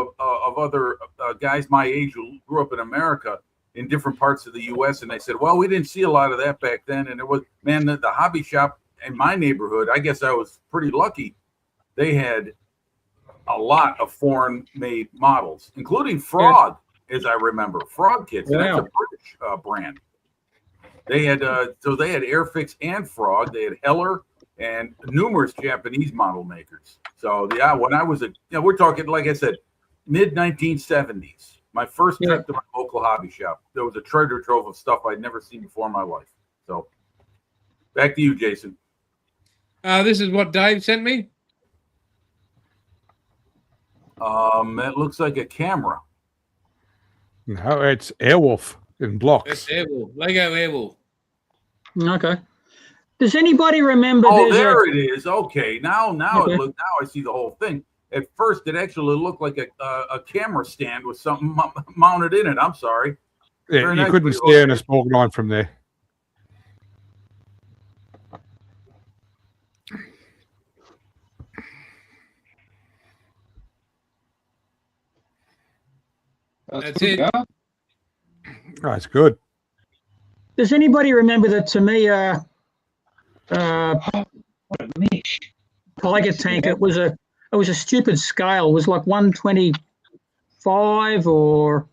other guys my age who grew up in America in different parts of the U.S. and they said, well, we didn't see a lot of that back then. And it was, man, the hobby shop in my neighborhood, I guess I was pretty lucky. They had a lot of foreign-made models, including Frog, as I remember. Frog kits. Wow. And that's a British brand. They had they had Airfix and Frog. They had Heller and numerous Japanese model makers. So when I was we're talking, like I said, mid 1970s. My first trip to my local hobby shop, there was a treasure trove of stuff I'd never seen before in my life. So back to you, Jason. This is what Dave sent me. It looks like a camera. No, it's Airwolf in blocks. It's Airwolf, Lego Airwolf. Okay. Does anybody remember? Oh, there it is. Okay, now I see the whole thing. At first, it actually looked like a camera stand with something mounted in it. I'm sorry. Yeah, you couldn't see in a small line from there. That's it. That's good. Does anybody remember the Tamiya Tiger tank? It was a stupid scale. It was like 125 or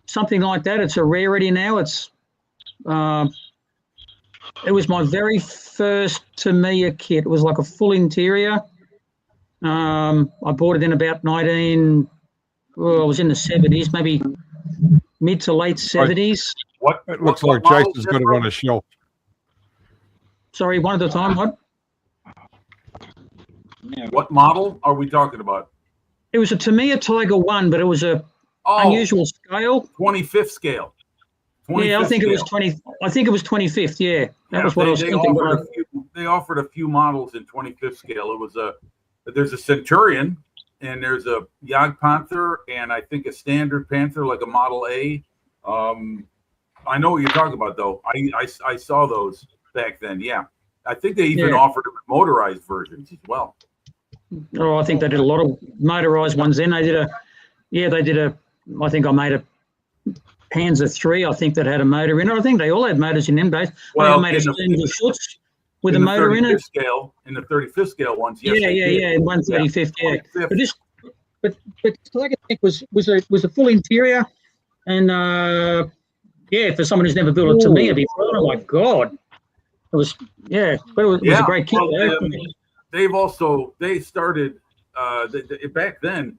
something like that. It's a rarity now. It was my very first Tamiya kit. It was like a full interior. I bought it in about I was in the 70s, maybe mid to late 70s. What? It looks what like model, Jason's got it Deborah? on a shelf. Sorry, one at a time. What? What model are we talking about? It was a Tamiya Tiger 1, but it was a Oh, unusual scale. 25th scale. Yeah, I 25th think it was scale. 20. I think it was 25th. Yeah, that Yeah, was what I was thinking. They offered a few models in 25th scale. It was there's a Centurion, and there's a Jagd Panther, and I think a standard Panther, like a Model A. I know what you're talking about, though. I saw those back then. Yeah, I think they even offered motorized versions as well. Oh, I think they did a lot of motorized ones. Then they did I think I made a Panzer 3. I think that had a motor in it. I think they all had motors in them days. Well, I made a Slender Schutz with a in the motor in it. 35th scale, in the 35th scale ones, yes, Yeah, they did. 135th. Yeah. 25th. But Tiger Tank was a full interior, and for someone who's never built a Tamiya before, oh my god, it was but it was a great kit. Well, they started back then.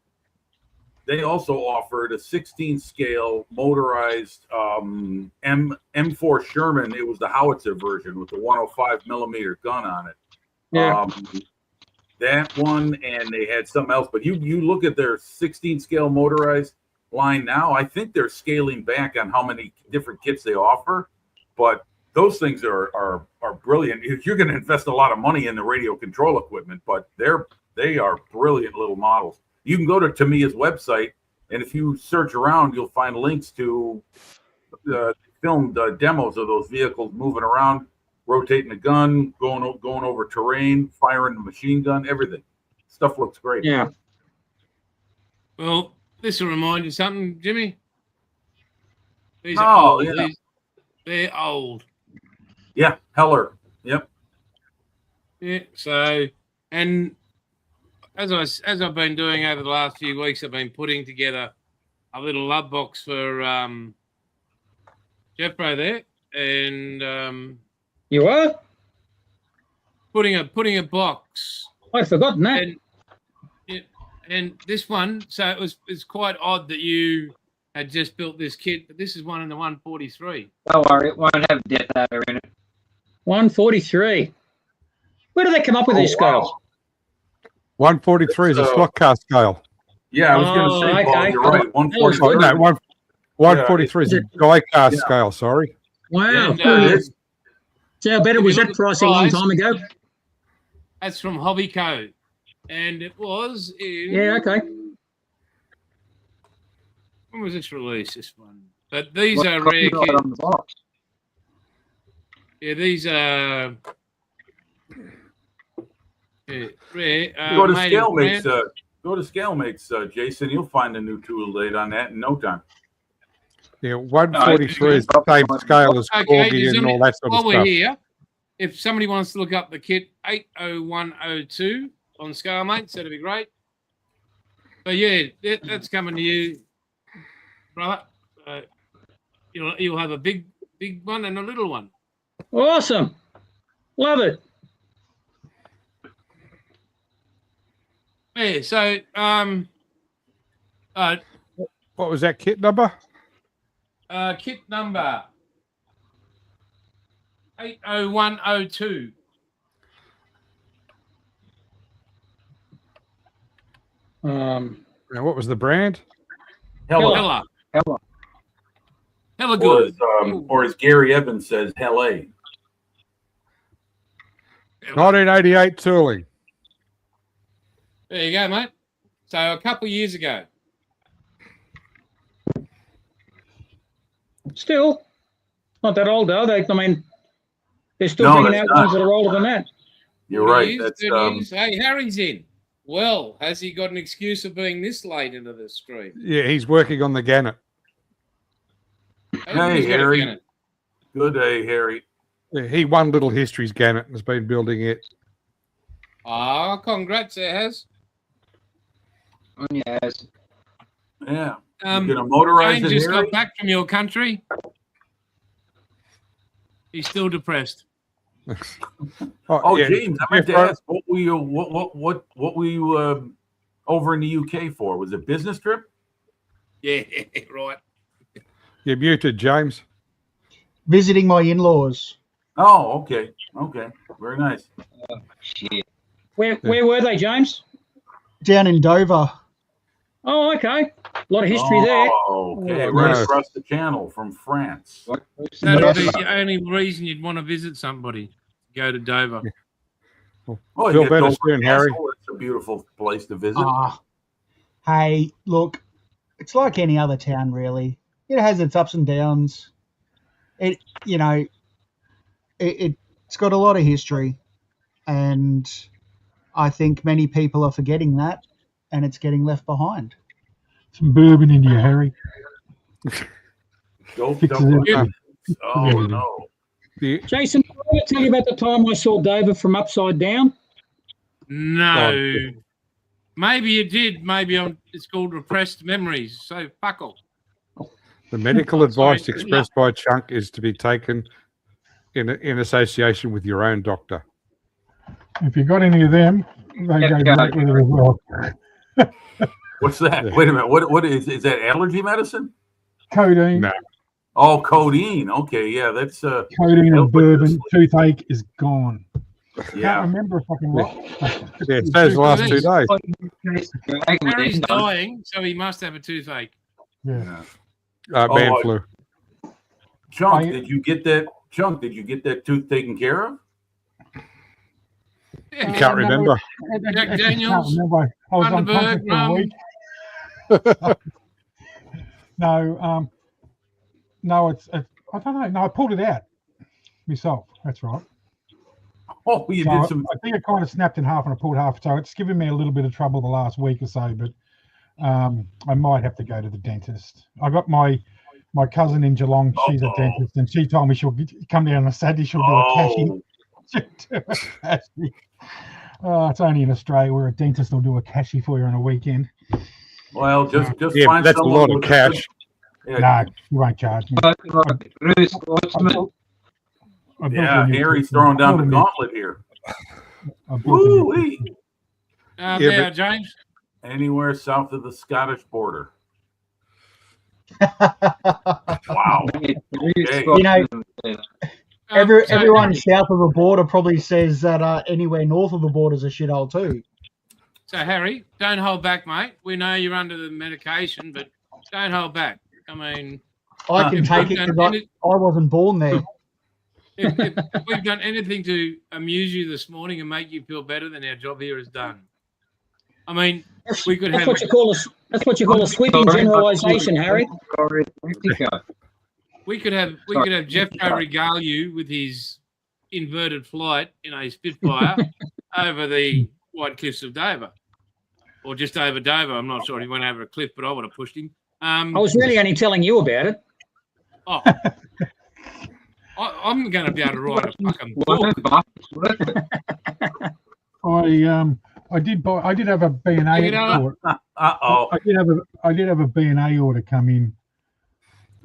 They also offered a 16 scale motorized M4 Sherman. It was the howitzer version with the 105 millimeter gun on it. Yeah. That one, and they had something else. But you look at their 16 scale motorized line now. I think they're scaling back on how many different kits they offer. But those things are brilliant. You're going to invest a lot of money in the radio control equipment, but they are brilliant little models. You can go to Tamiya's website, and if you search around, you'll find links to filmed demos of those vehicles moving around, rotating the gun, going over terrain, firing the machine gun, everything. Stuff looks great. Yeah. Well, this will remind you something, Jimmy. These Oh, are old. yeah. They're old. Yeah, Heller. Yep. Yeah. So, and as I've been doing over the last few weeks, I've been putting together a little love box for Jeffro there, and You are? putting a box. I'd forgotten that. And this one, so it's quite odd that you had just built this kit, but this is one in the 143. Don't worry, it won't have Death Adder in it. 143. Where do they come up with these scales? 143 is a slot car scale. Yeah, I was going to say, Paul, okay. you're right. Oh, 143. no, 143 is a guy car scale, sorry. Wow. And, So how better was that price a long time ago? That's from Hobby Co. And it was in... Yeah, okay. When was this released, this one? But these are rare Copyright kits. on the box. Yeah, these are... rare. Go to made in ScaleMates. France. Go to ScaleMates, Jason. You'll find a new tool date on that in no time. Yeah, 143 is the same scale as Okay, Corgi does and all that sort of while we're stuff. here, if somebody wants to look up the kit 80102 on ScaleMates, that'd be great. But yeah, that's coming to you, brother. You'll have a big one and a little one. Awesome. Love it. Yeah. So What was that kit number? kit number 80102. Now, what was the brand? Hella Or good. or as Gary Evans says, Hella. 1988 tooling. There you go, mate. So a couple of years ago. Still, not that old, though. They're still No, bringing that's out not. ones that are older than that. You're right. It That's is. Hey, Harry's in. Well, has he got an excuse of being this late into the stream? Yeah, he's working on the Gannet. Hey, Harry. Good day, Harry. Yeah, he won Little History's Gannet and has been building it. Ah, congrats, it has. Yes. Yeah. You're gonna motorize Jane it, just Harry? got back from your country. He's still depressed. Oh, yeah. James, I meant to Jeff, ask, what were you over in the UK for? Was it business trip? Yeah, right. You're muted, James. Visiting my in-laws. Oh, okay. Okay. Very nice. Shit. Where were they, James? Down in Dover. Oh, okay. A lot of history there. Oh, okay. Oh, Right nice. across the channel from France. That'd Yes. be the only reason you'd want to visit somebody. Go to Dover. Oh, Feel you better Dover soon, Harry. Castle. It's a beautiful place to visit. Hey, look, it's like any other town, really. It has its ups and downs. It's got a lot of history, and I think many people are forgetting that, and it's getting left behind. Some bourbon into you, Harry. Go Fixes Dover. everything. Oh, no. Jason, did I ever tell you about the time I saw Dover from upside down? No. Maybe you did. Maybe it's called repressed memories. So fuck off. The medical advice Sorry. expressed by Chunk is to be taken in association with your own doctor. If you got any of them, they go great with it as well. What's that? Yeah. Wait a minute. What is that allergy medicine? Codeine, No. Oh, codeine. Okay, yeah, that's codeine and bourbon, toothache is gone. Can't yeah. remember if I can rock. Yeah, so the last 2 days. Harry's dying, so he must have a toothache. Yeah. Man flu. Chunk, I- did you get that? Chunk, did you get that tooth taken care of? You can't remember. Jack I can't Daniels, remember. I was Thunderbird, unconscious for a week. No, no, it's I don't know. No, I pulled it out myself. That's right. Oh, you So did some. I think it kind of snapped in half and I pulled half. So it's given me a little bit of trouble the last week or so, but I might have to go to the dentist. I got my cousin in Geelong. She's a dentist, and she told me she'll come down on Saturday. She'll do a cashy. It's only in Australia where a dentist will do a cashy for you on a weekend. Well, just Yeah, find that's a someone lot of with cash. Yeah, No, you won't charge me. Bruce Watson. I built yeah, a new Harry's system. throwing down the I built gauntlet here. a new Woo-wee. system. Yeah, There, but- James. Anywhere south of the Scottish border. Wow. You know, everyone south of the border probably says that anywhere north of the border is a shithole too. So, Harry, don't hold back, mate. We know you're under the medication, but don't hold back. I mean, I can if take we've it done because I wasn't born there. if we've done anything to amuse you this morning and make you feel better, then our job here is done. I mean, we could That's have what you call a sweeping generalisation, Harry. we could have Jeff regale you with his inverted flight in a Spitfire over the White Cliffs of Dover, or just over Dover. I'm not sure he went over a cliff, but I would have pushed him. I was really only telling you about it. Oh, I'm going to be able to write a fucking book. I did have a B&A order. Uh-oh. I did have a B&A order come in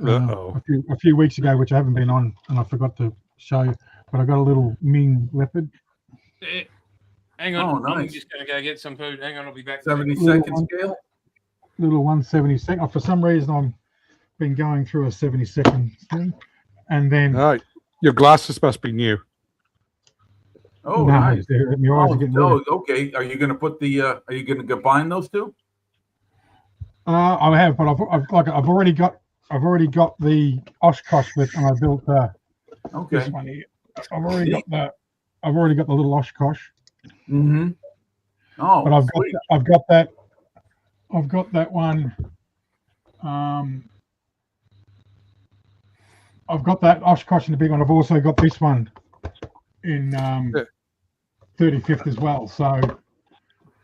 Uh-oh. a few weeks ago, which I haven't been on, and I forgot to show you. But I got a little Ming leopard. Hang on, Oh, nice. I'm just going to go get some food. Hang on, I'll be back. 70-second scale? Little 172nd. For some reason, I've been going through a 70-second thing, and then Oh, your glasses must be new. Oh, no, nice. my eyes are getting red. Okay. Are you going to put the? Are you going to combine those two? I have, but I've already got the Oshkosh with, and I built Okay. this one here. I've already got the little Oshkosh. Mm-hmm. Oh, But sweet. I've got that one. I've got that Oshkosh in the big one. I've also got this one in 35th as well. So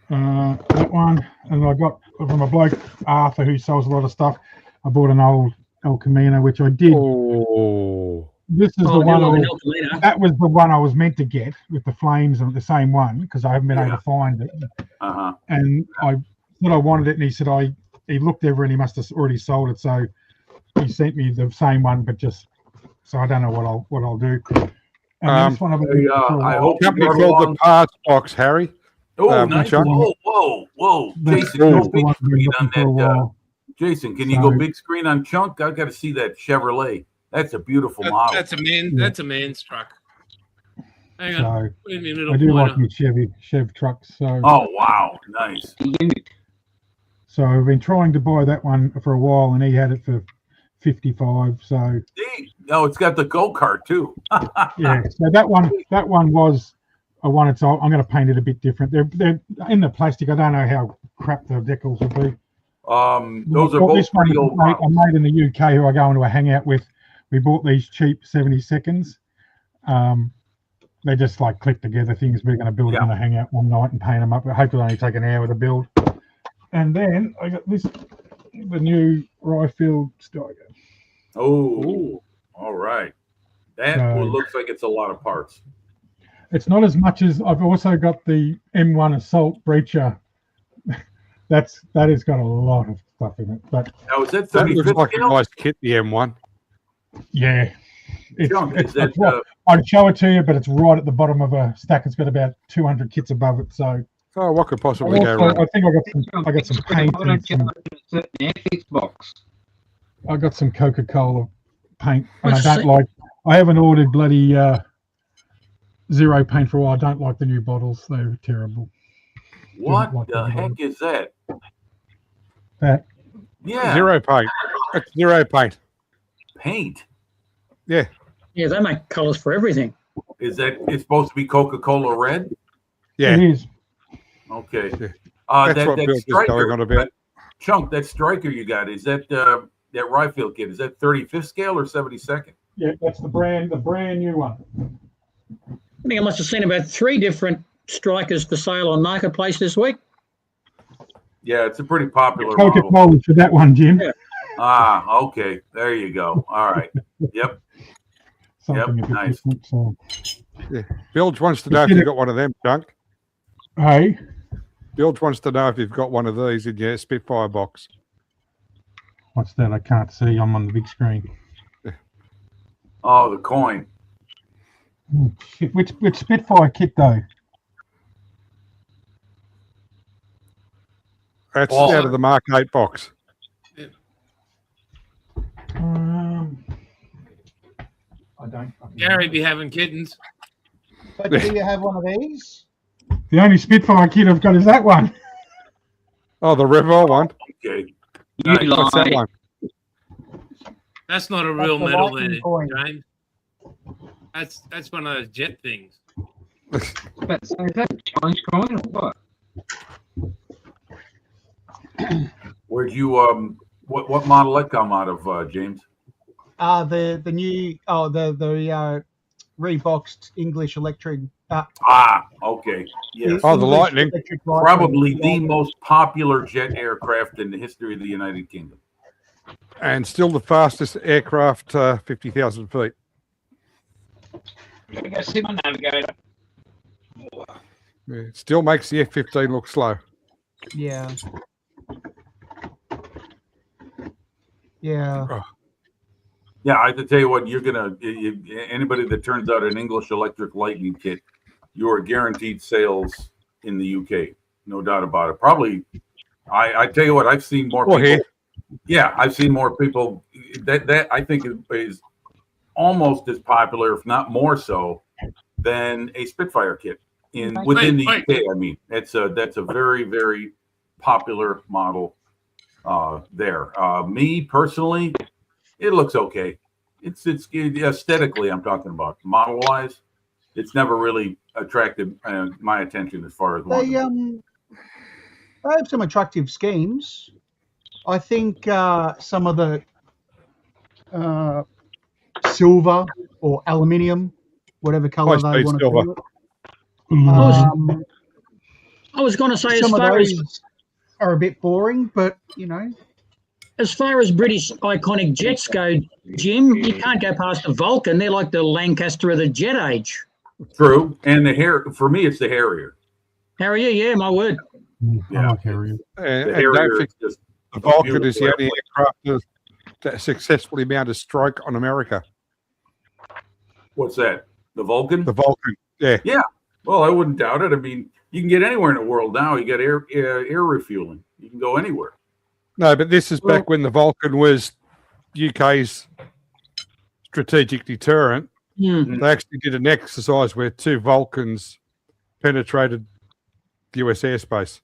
that one, and I got from a bloke Arthur who sells a lot of stuff. I bought an old El Camino, which I did. Oh, This is Oh, the one. you're like an El Camino. That was the one I was meant to get with the flames, and the same one because I haven't been able to find it. Uh-huh. And I said I wanted it, and he said he looked over and he must have already sold it, so he sent me the same one, but just so I don't know what I'll do. And this one I've been using for a I while. hope company you brought called the along- Parts Box, Harry. Oh, nice. Chuck. Whoa. That's Jason, don't the be one I've been on looking for a that. while. Jason, can you go big screen on Chunk? I've got to see that Chevrolet. That's a beautiful model. That's a man. That's a man's truck. Hang on. So Put in my little I do like pointer. my Chev trucks. So Oh wow, nice. so I've been trying to buy that one for a while, and he had it for 55. So No, it's got the go-kart too. yeah, so that one was I wanted to. I'm going to paint it a bit different. They're in the plastic. I don't know how crap the decals will be. Those are both pretty old I models. made in the UK, who I go into a hangout with. We bought these cheap 70 seconds. They just like click together things. We're going to build them in a hangout one night and paint them up. I hope it'll only take an hour to build. And then I got this, the new Ryefield Steiger. Oh, all right. That looks like it's a lot of parts. It's not as much as I've also got the M1 Assault Breacher. That has got a lot of stuff in it. But now is that That 35th looks like a scale? nice kit, the M1. yeah, Junk, is that, right. I'd show it to you, but it's right at the bottom of a stack. It's got about 200 kits above it. So Oh, what could possibly go also, wrong? I think I got some paint. Why don't And you some, have it in a certain Airfix box? I got some Coca-Cola paint, and What's I don't the- like. I haven't ordered bloody Zero paint for a while. I don't like the new bottles. They're terrible. What like the the heck is that? That Yeah, Zero paint. It's zero paint. paint. Yeah. Yeah, they make colours for everything. Is that it's supposed to be Coca-Cola red? Yeah. it is. Okay. That's That what Bill is striker, going on about. Chunk, that striker you got, is that that Ryefield kit? Is that 35th scale or 72nd? Yeah, that's the brand new one. I think I must have seen about 3 different strikers for sale on Marketplace this week. Yeah, it's a pretty popular model. Coca-Cola for that one, Jim. Yeah. Ah, okay. There you go. All right. Yep. Something Yep, a bit nice. different. So. Bilge wants to know if you've got one of them, Junk. Hey, Bilge wants to know if you've got one of these in your Spitfire box. what's that? I can't see. I'm on the big screen. Oh, the coin. Oh, shit. Which Spitfire kit though? That's Oh. out of the Mark 8 box. I don't. Gary be having kittens. But do you have one of these? The only Spitfire kit I've got is that one. Oh, the Revol one. Okay. You Nice. What's that lie. one? That's not a That's real the medal lightning there, coin. James. That's one of those jet things. But so is that a Chinese coin or what? Where'd you what model that come out of, James? The new the reboxed English electric. Okay. Yes. Oh, the English Lightning. electric rifle. Probably the most popular jet aircraft in the history of the United Kingdom. And still the fastest aircraft, 50,000 feet. Gotta go see my navigator. Yeah, it still makes the F-15 look slow. Yeah. Yeah. Yeah, I have to tell you what, anybody that turns out an English electric Lightning kit, you are guaranteed sales in the UK, no doubt about it. Probably, I tell you what, I've seen more Well, people. here. Yeah, I've seen more people. That I think is almost as popular, if not more so, than a Spitfire kit within the UK. I mean, that's a very, very popular model there. Me personally, it looks okay. It's aesthetically, I'm talking about model wise. It's never really attracted my attention as far as They one. they have some attractive schemes. I think some of the silver or aluminium, whatever color they High-speed want to silver. call it. I was going to say, as Some of far as those are a bit boring, but as far as British iconic jets go, Jim, you can't go past the Vulcan. They're like the Lancaster of the jet age. True, and for me, it's the Harrier. Harrier, yeah, my word. I like Harrier. The And don't Harrier forget, is just the Vulcan is beautiful the only aircraft that successfully mounted a strike on America. What's that? The Vulcan? The Vulcan, yeah. Well, I wouldn't doubt it. I mean, you can get anywhere in the world now. You got air refueling. You can go anywhere. No, but this is back when the Vulcan was UK's strategic deterrent. Hmm. They actually did an exercise where 2 Vulcans penetrated the US airspace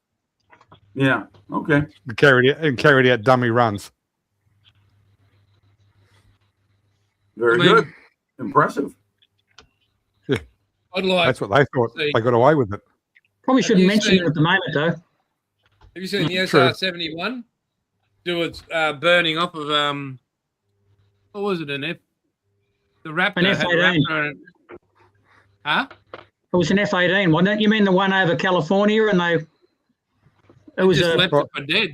Yeah. Okay. and carried out dummy runs. Very good. Impressive. I'd like. That's what they thought. See. They got away with it. Probably shouldn't you mention seen- it at the moment, though. Have you seen the True. SR-71? Do its burning off of what was it? The Raptor. An had a F-18. Raptor on it. Huh? It was an F-18, wasn't it? You mean the one over California? And it was Just a left it for dead.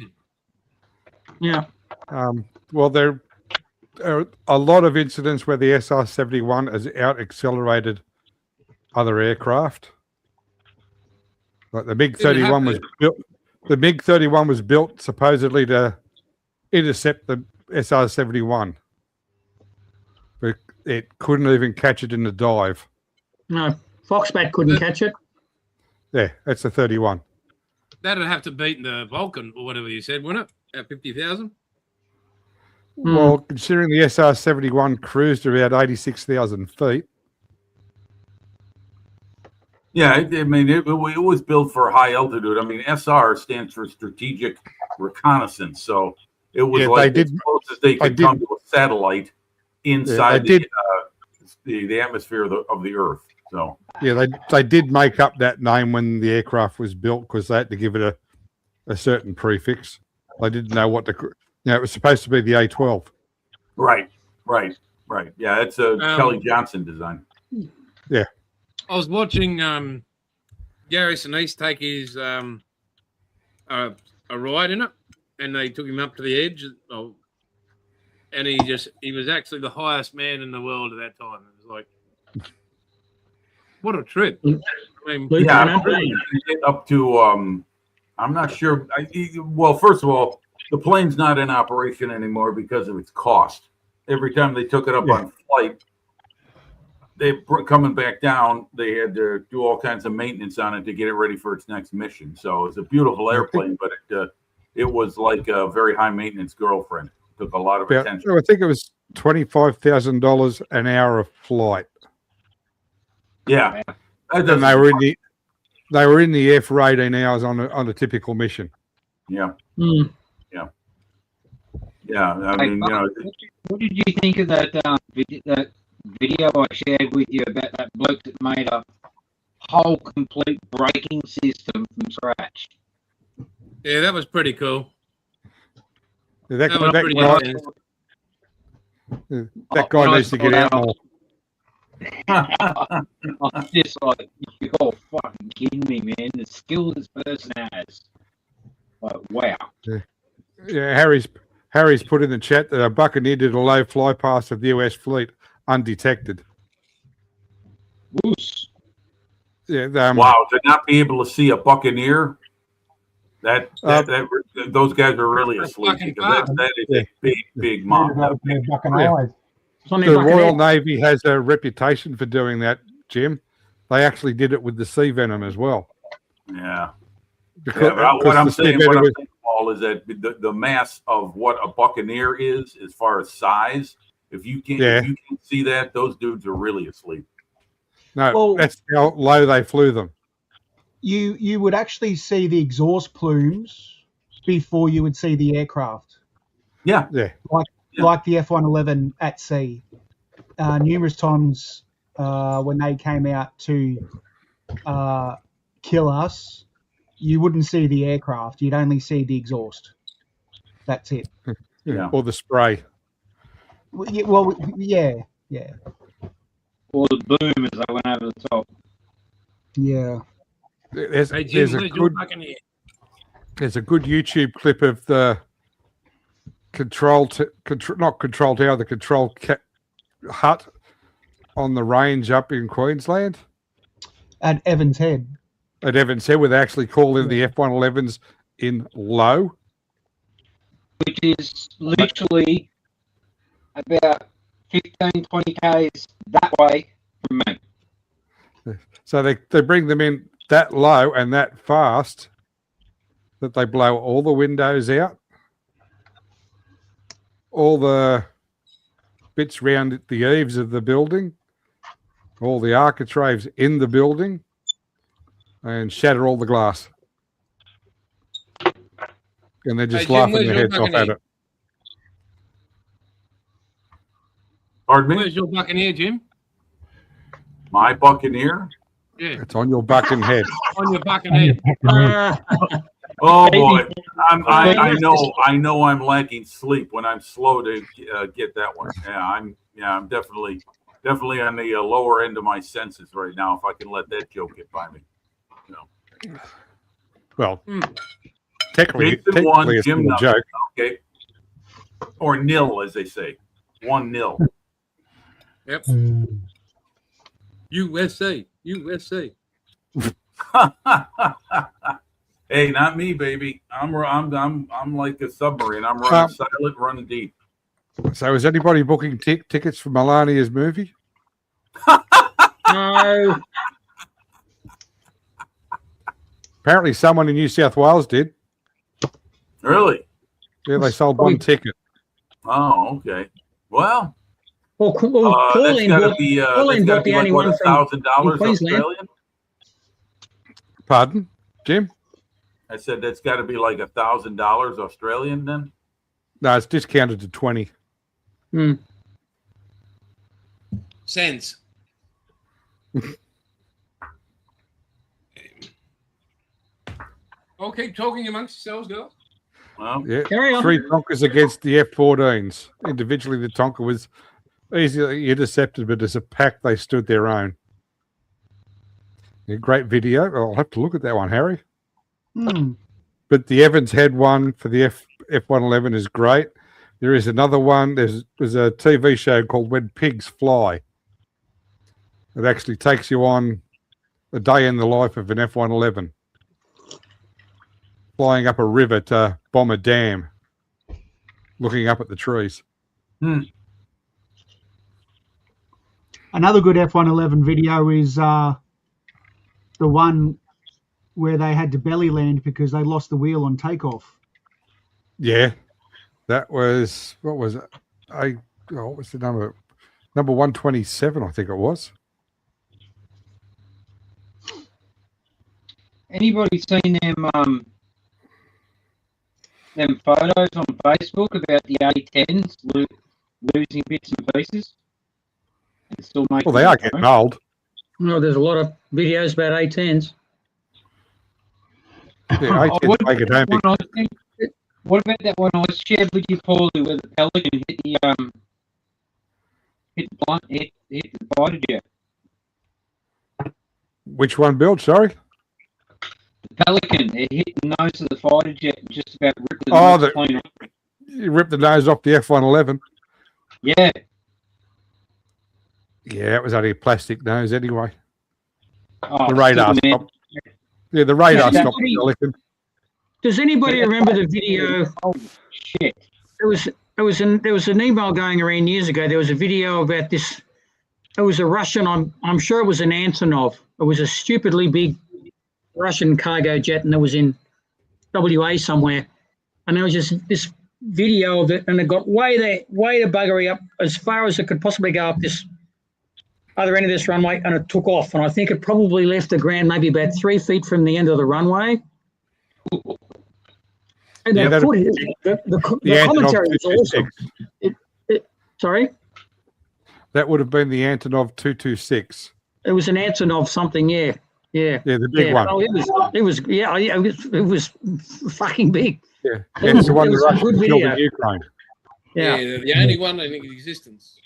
yeah. Well, there are a lot of incidents where the SR-71 has out-accelerated other aircraft. Like the MiG-31 was built. The MiG-31 was built supposedly to intercept the SR-71, but it couldn't even catch it in the dive. No, Foxbat couldn't catch it. Yeah, that's the 31. That'd have to beat the Vulcan or whatever you said, wouldn't it? At 50,000. Well, considering the SR-71 cruised around 86,000 feet. Yeah, I mean, it was built for high altitude. I mean, SR stands for Strategic Reconnaissance, so it was as close as they could come to a satellite inside the atmosphere of the Earth. So yeah, they did make up that name when the aircraft was built because they had to give it a certain prefix. They didn't know what to. It was supposed to be the A-12. Right. Yeah, it's a Kelly Johnson design. Yeah. I was watching Gary Sinise take his a ride in it, and they took him up to the edge, and he was actually the highest man in the world at that time. It was like, what a trip! I mean, Yeah, up to I'm not sure. Well, first of all, the plane's not in operation anymore because of its cost. Every time they took it up on flight, coming back down, they had to do all kinds of maintenance on it to get it ready for its next mission. So it's a beautiful airplane, but it was like a very high maintenance girlfriend. It took a lot of attention. I think it was $25,000 an hour of flight. Yeah, and they were in the air for 18 hours on a typical mission. Yeah. Mm. Yeah. I mean, what did you think of that video I shared with you about that bloke that made a whole complete braking system from scratch? Yeah, that was pretty cool. Yeah, that guy needs to get out more. I was just like, you're fucking kidding me, man. The skill this person has. Like, wow. Yeah, Harry's put in the chat that a Buccaneer did a low fly past of the US fleet undetected. Woos. Yeah, wow, to not be able to see a Buccaneer, those guys are really asleep because that is a big mob. The Royal Navy has a reputation for doing that, Jim. They actually did it with the Sea Venom as well. Yeah. What I'm saying, Paul, is that the mass of what a Buccaneer is, as far as size, if you can't see that, those dudes are really asleep. No, that's how low they flew them. You would actually see the exhaust plumes before you would see the aircraft. Yeah. Like the F-111 at sea. Numerous times when they came out to kill us, you wouldn't see the aircraft. You'd only see the exhaust. That's it. Yeah. Or the spray. Well, yeah. Or the boom as I went over the top. Yeah. There's a good YouTube clip of the control hut on the range up in Queensland. At Evans Head. At Evans Head, where they actually call in the F-111s in low. Which is literally about 15, 20 Ks that way from me. So they bring them in that low and that fast that they blow all the windows out. all the bits round the eaves of the building, all the architraves in the building, and shatter all the glass. And they're just Jim, laughing where's their your heads off at Buccaneer? it. Pardon me? Where's your Buccaneer, Jim? My Buccaneer? Yeah, It's on your bucking head. on your Buccaneer. Oh boy, I know I'm lacking sleep when I'm slow to get that one. I'm definitely on the lower end of my senses right now. If I can let that joke get by me. Well, technically Jason won, it's Jim still a nothing. joke. Okay, or nil as they say, 1-0. Yep. USA. Hey, not me, baby. I'm like a submarine. I'm running silent, running deep. So is anybody booking tickets for Melania's movie? No. Apparently someone in New South Wales did. Really? Yeah, they sold one ticket. Oh, okay. Well, Well, that's Pauline got to bought, be Pauline bought the like only what, one from $1,000 Queensland. Australian. Pardon, Jim? I said that's got to be like $1,000 Australian then. No, it's discounted to 20. Cents. I'll keep talking amongst yourselves, girls. Well, Yeah, Carry on. 3 Tonkers against the F-14s. Individually, the Tonka was easily intercepted, but as a pack, they stood their own. A great video. I'll have to look at that one, Harry. But the Evans Head one for the F-111 is great. There is another one. There's a TV show called When Pigs Fly. It actually takes you on a day in the life of an F-111. Flying up a river to bomb a dam. Looking up at the trees. Another good F-111 video is the one where they had to belly land because they lost the wheel on takeoff. Yeah. That was, what was it? What was the number? Number 127, I think it was. Anybody seen them photos on Facebook about the A10s losing bits and pieces? And still making Well, they are getting old. No, there's a lot of videos about A10s. Yeah, what, make it home. what about that one I shared with you, Paulie, where the Pelican hit the fighter jet? Which one, Bill? Sorry? The Pelican, it hit the nose of the fighter jet and just about ripped the nose clean off. You ripped the nose off the F-111. Yeah. Yeah, it was only a plastic nose anyway. Oh, The radar still, man. stopped. Yeah, the radar Yeah, stopped the Pelican. Does anybody remember the video? Oh shit! There was an email going around years ago. There was a video about this. It was a Russian. I'm sure it was an Antonov. It was a stupidly big Russian cargo jet, and it was in WA somewhere. And there was just this video of it, and it got way the buggery up as far as it could possibly go up this other end of this runway, and it took off. And I think it probably left the ground maybe about 3 feet from the end of the runway. And Yeah, the commentary was awesome. Sorry? That would have been the Antonov 226. It was an Antonov something, yeah. Yeah, the big one. Oh, it was fucking big. Yeah, it's the one the Russians killed in Ukraine. Yeah. The only one in existence.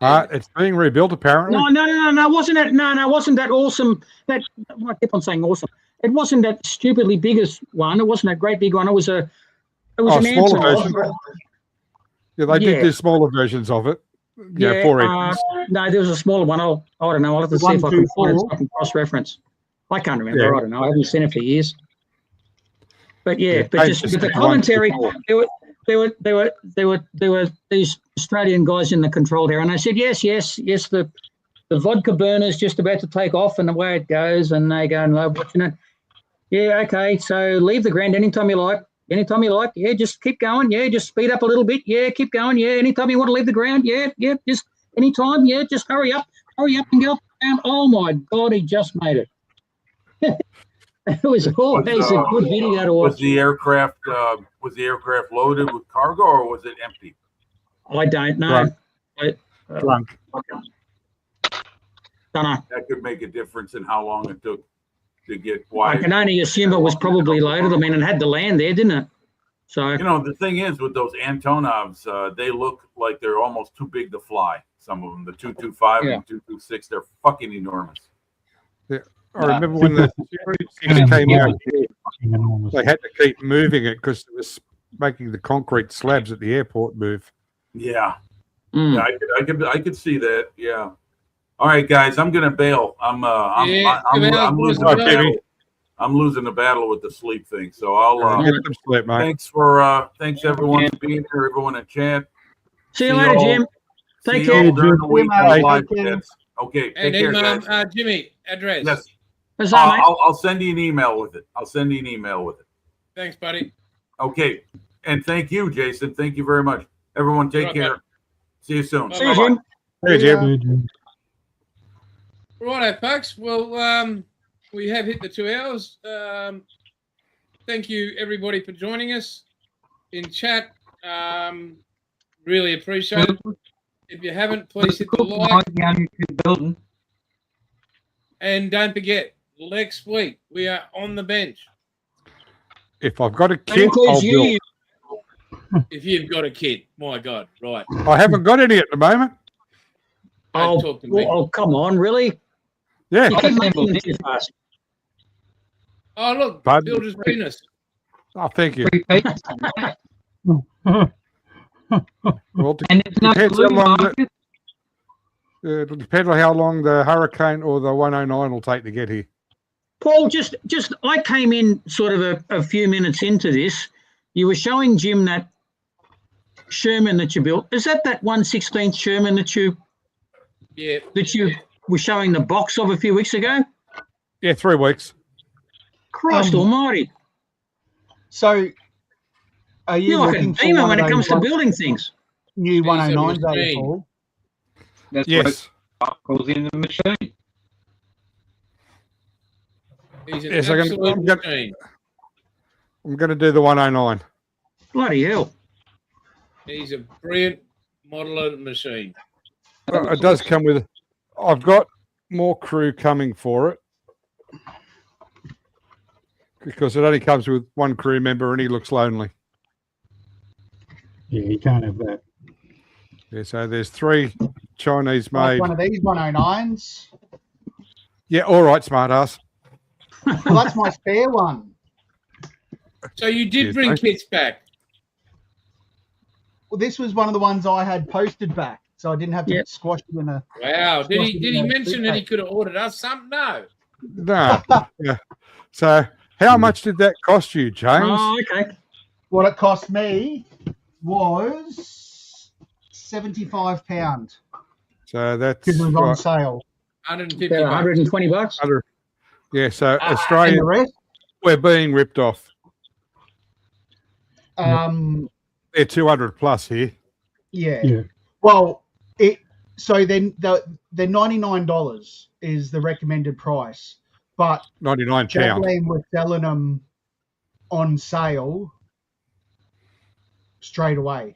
It's being rebuilt apparently. No, wasn't it? No, wasn't that awesome? I keep on saying awesome. It wasn't that stupidly biggest one. It wasn't a great big one. It was an smaller Antonov. version. Yeah, they did do smaller versions of it. Yeah, 4 inches. No, there was a smaller one. I don't know. I'll have to see if I can find it so I can cross-reference. I can't remember. Yeah. I don't know. I haven't seen it for years. But the commentary, there were these Australian guys in the control there, and they said, yes, the vodka burner's just about to take off, and away it goes, and they go and love watching it. Yeah, okay, so leave the ground anytime you like. Anytime you like, yeah, just keep going. Yeah, just speed up a little bit. Yeah, keep going. Yeah, anytime you want to leave the ground. Yeah, just anytime. Yeah, just hurry up and get off the ground. Oh my God, he just made it. It was always a good video to watch. Was the aircraft loaded with cargo or was it empty? I don't know. Drunk. Don't know. That could make a difference in how long it took to get I wide. can only assume it was probably loaded. I mean, it had to land there, didn't it? So You know, the thing is with those Antonovs, they look like they're almost too big to fly. Some of them, the 225 and 226, they're fucking enormous. I remember when the Airfix came out, they had to keep moving it because it was making the concrete slabs at the airport move. Yeah, yeah, I could see that. Yeah. All right, guys, I'm gonna bail. I'm losing the battle. I'm losing the battle with the sleep thing. So I'll Get some sleep, mate. thanks everyone for being here, everyone in chat. see you later, Jim. Take See care. you all during the week. Bye. Live Take care. chats. Okay, And take care, then, guys. Jimmy, address. Yes, What's up, mate? I'll send you an email with it. Thanks, buddy. Okay, and thank you, Jason. Thank you very much. Everyone, take Right, care. bud. See you soon. See you, Bye-bye. Jim. Hey, Jim. Righto, folks. Well, we have hit the 2 hours. Thank you, everybody, for joining us in chat. Really appreciate it. If you haven't, please hit the like. Building. And don't forget, next week, we are on the bench. If I've got a kit, I'll build. If you've got a kid, my God, right. I haven't got any at the moment. Don't talk to me. Oh, come on, really? Yeah. You keep making them too fast. Oh, look, Pardon? Builder's penis. Oh, thank you. Well, And it's not depends how blue long market. it'll depend on how long the hurricane or the 109 will take to get here. Paul, just I came in sort of a few minutes into this. You were showing Jim that Sherman that you built. Is that 1/16 Sherman that you Yeah. were showing the box of a few weeks ago? Yeah, 3 weeks. Christ almighty. So, are you You're like a looking for demon one when of it comes those to building things. new He's a 109s, are you, machine. Paul? That's Yes. what it calls in the machine. He's an Yes, absolute I'm gonna- machine. I'm going to do the 109. Bloody hell. He's a brilliant modeler machine. It does come with. I've got more crew coming for it because it only comes with one crew member and he looks lonely. Yeah, you can't have that. Yeah, so there's 3 Chinese Like made. one of these 109s. Yeah, all right, smartass. Well, that's my spare one. So you did Yes, bring mate. kits back. Well, this was one of the ones I had posted back, so I didn't have to Yeah. get squashed in a. Wow. Did he Yeah, mention that he suitcase. could have ordered us something? No. No. Yeah. So how much did that cost you, James? Oh, okay. What it cost me was £75 So that's because it was on what, sale. 150 About bucks. 120 bucks. yeah. So And Australia, the rest, we're being ripped off. They're 200 plus here. yeah. Yeah. Well, so then the $99 is the recommended price, but £99. Jagland were selling them on sale straight away,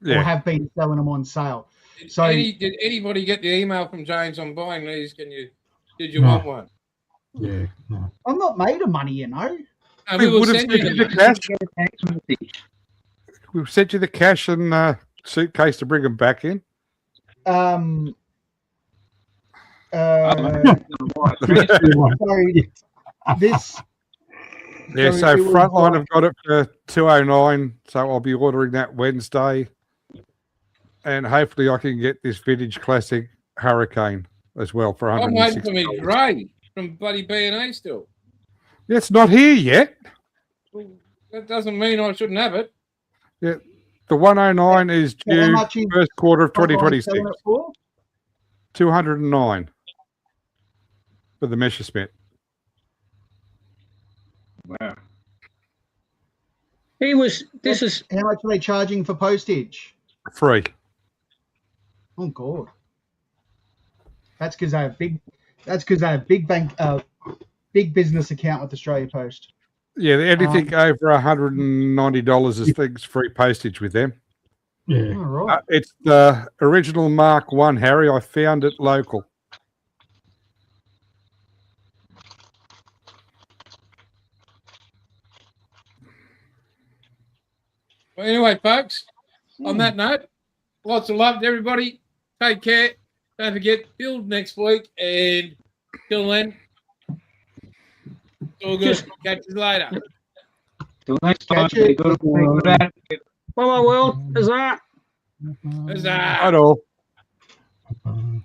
or Yeah. have been selling them on sale. Did, So- did anybody get the email from James on buying these? Did you No. want one? Yeah. No. I'm not made of money, you know. We will would have send you sent you them. the cash. We've sent you the cash and suitcase to bring them back in. Um, Everyone. sorry, this Yeah, So so it was Frontline like- have got it for 209, so I'll be ordering that Wednesday. And hopefully I can get this Vintage Classic Hurricane as well for I'm waiting for $160. me Dre from bloody B&A still. It's not here yet. Well, that doesn't mean I shouldn't have it. The 109 is how due much is first quarter of Frontline 2026. selling it for? 209 for the Messerschmitt. Wow. He was. This is. How much are they charging for postage? Free. Oh God. That's because they have big. That's because they have big bank, big business account with Australia Post. Yeah, anything over $190 is things free postage with them. Yeah. All right. It's the original Mark 1, Harry. I found it local. Well, anyway, folks, on that note, lots of love to everybody. Take care. Don't forget, build next week. And till then, it's all good. Just- Catch you later. Till next time, Catch it. be good. Bye bye, world. Huzzah. Huzzah. Right all. Bye.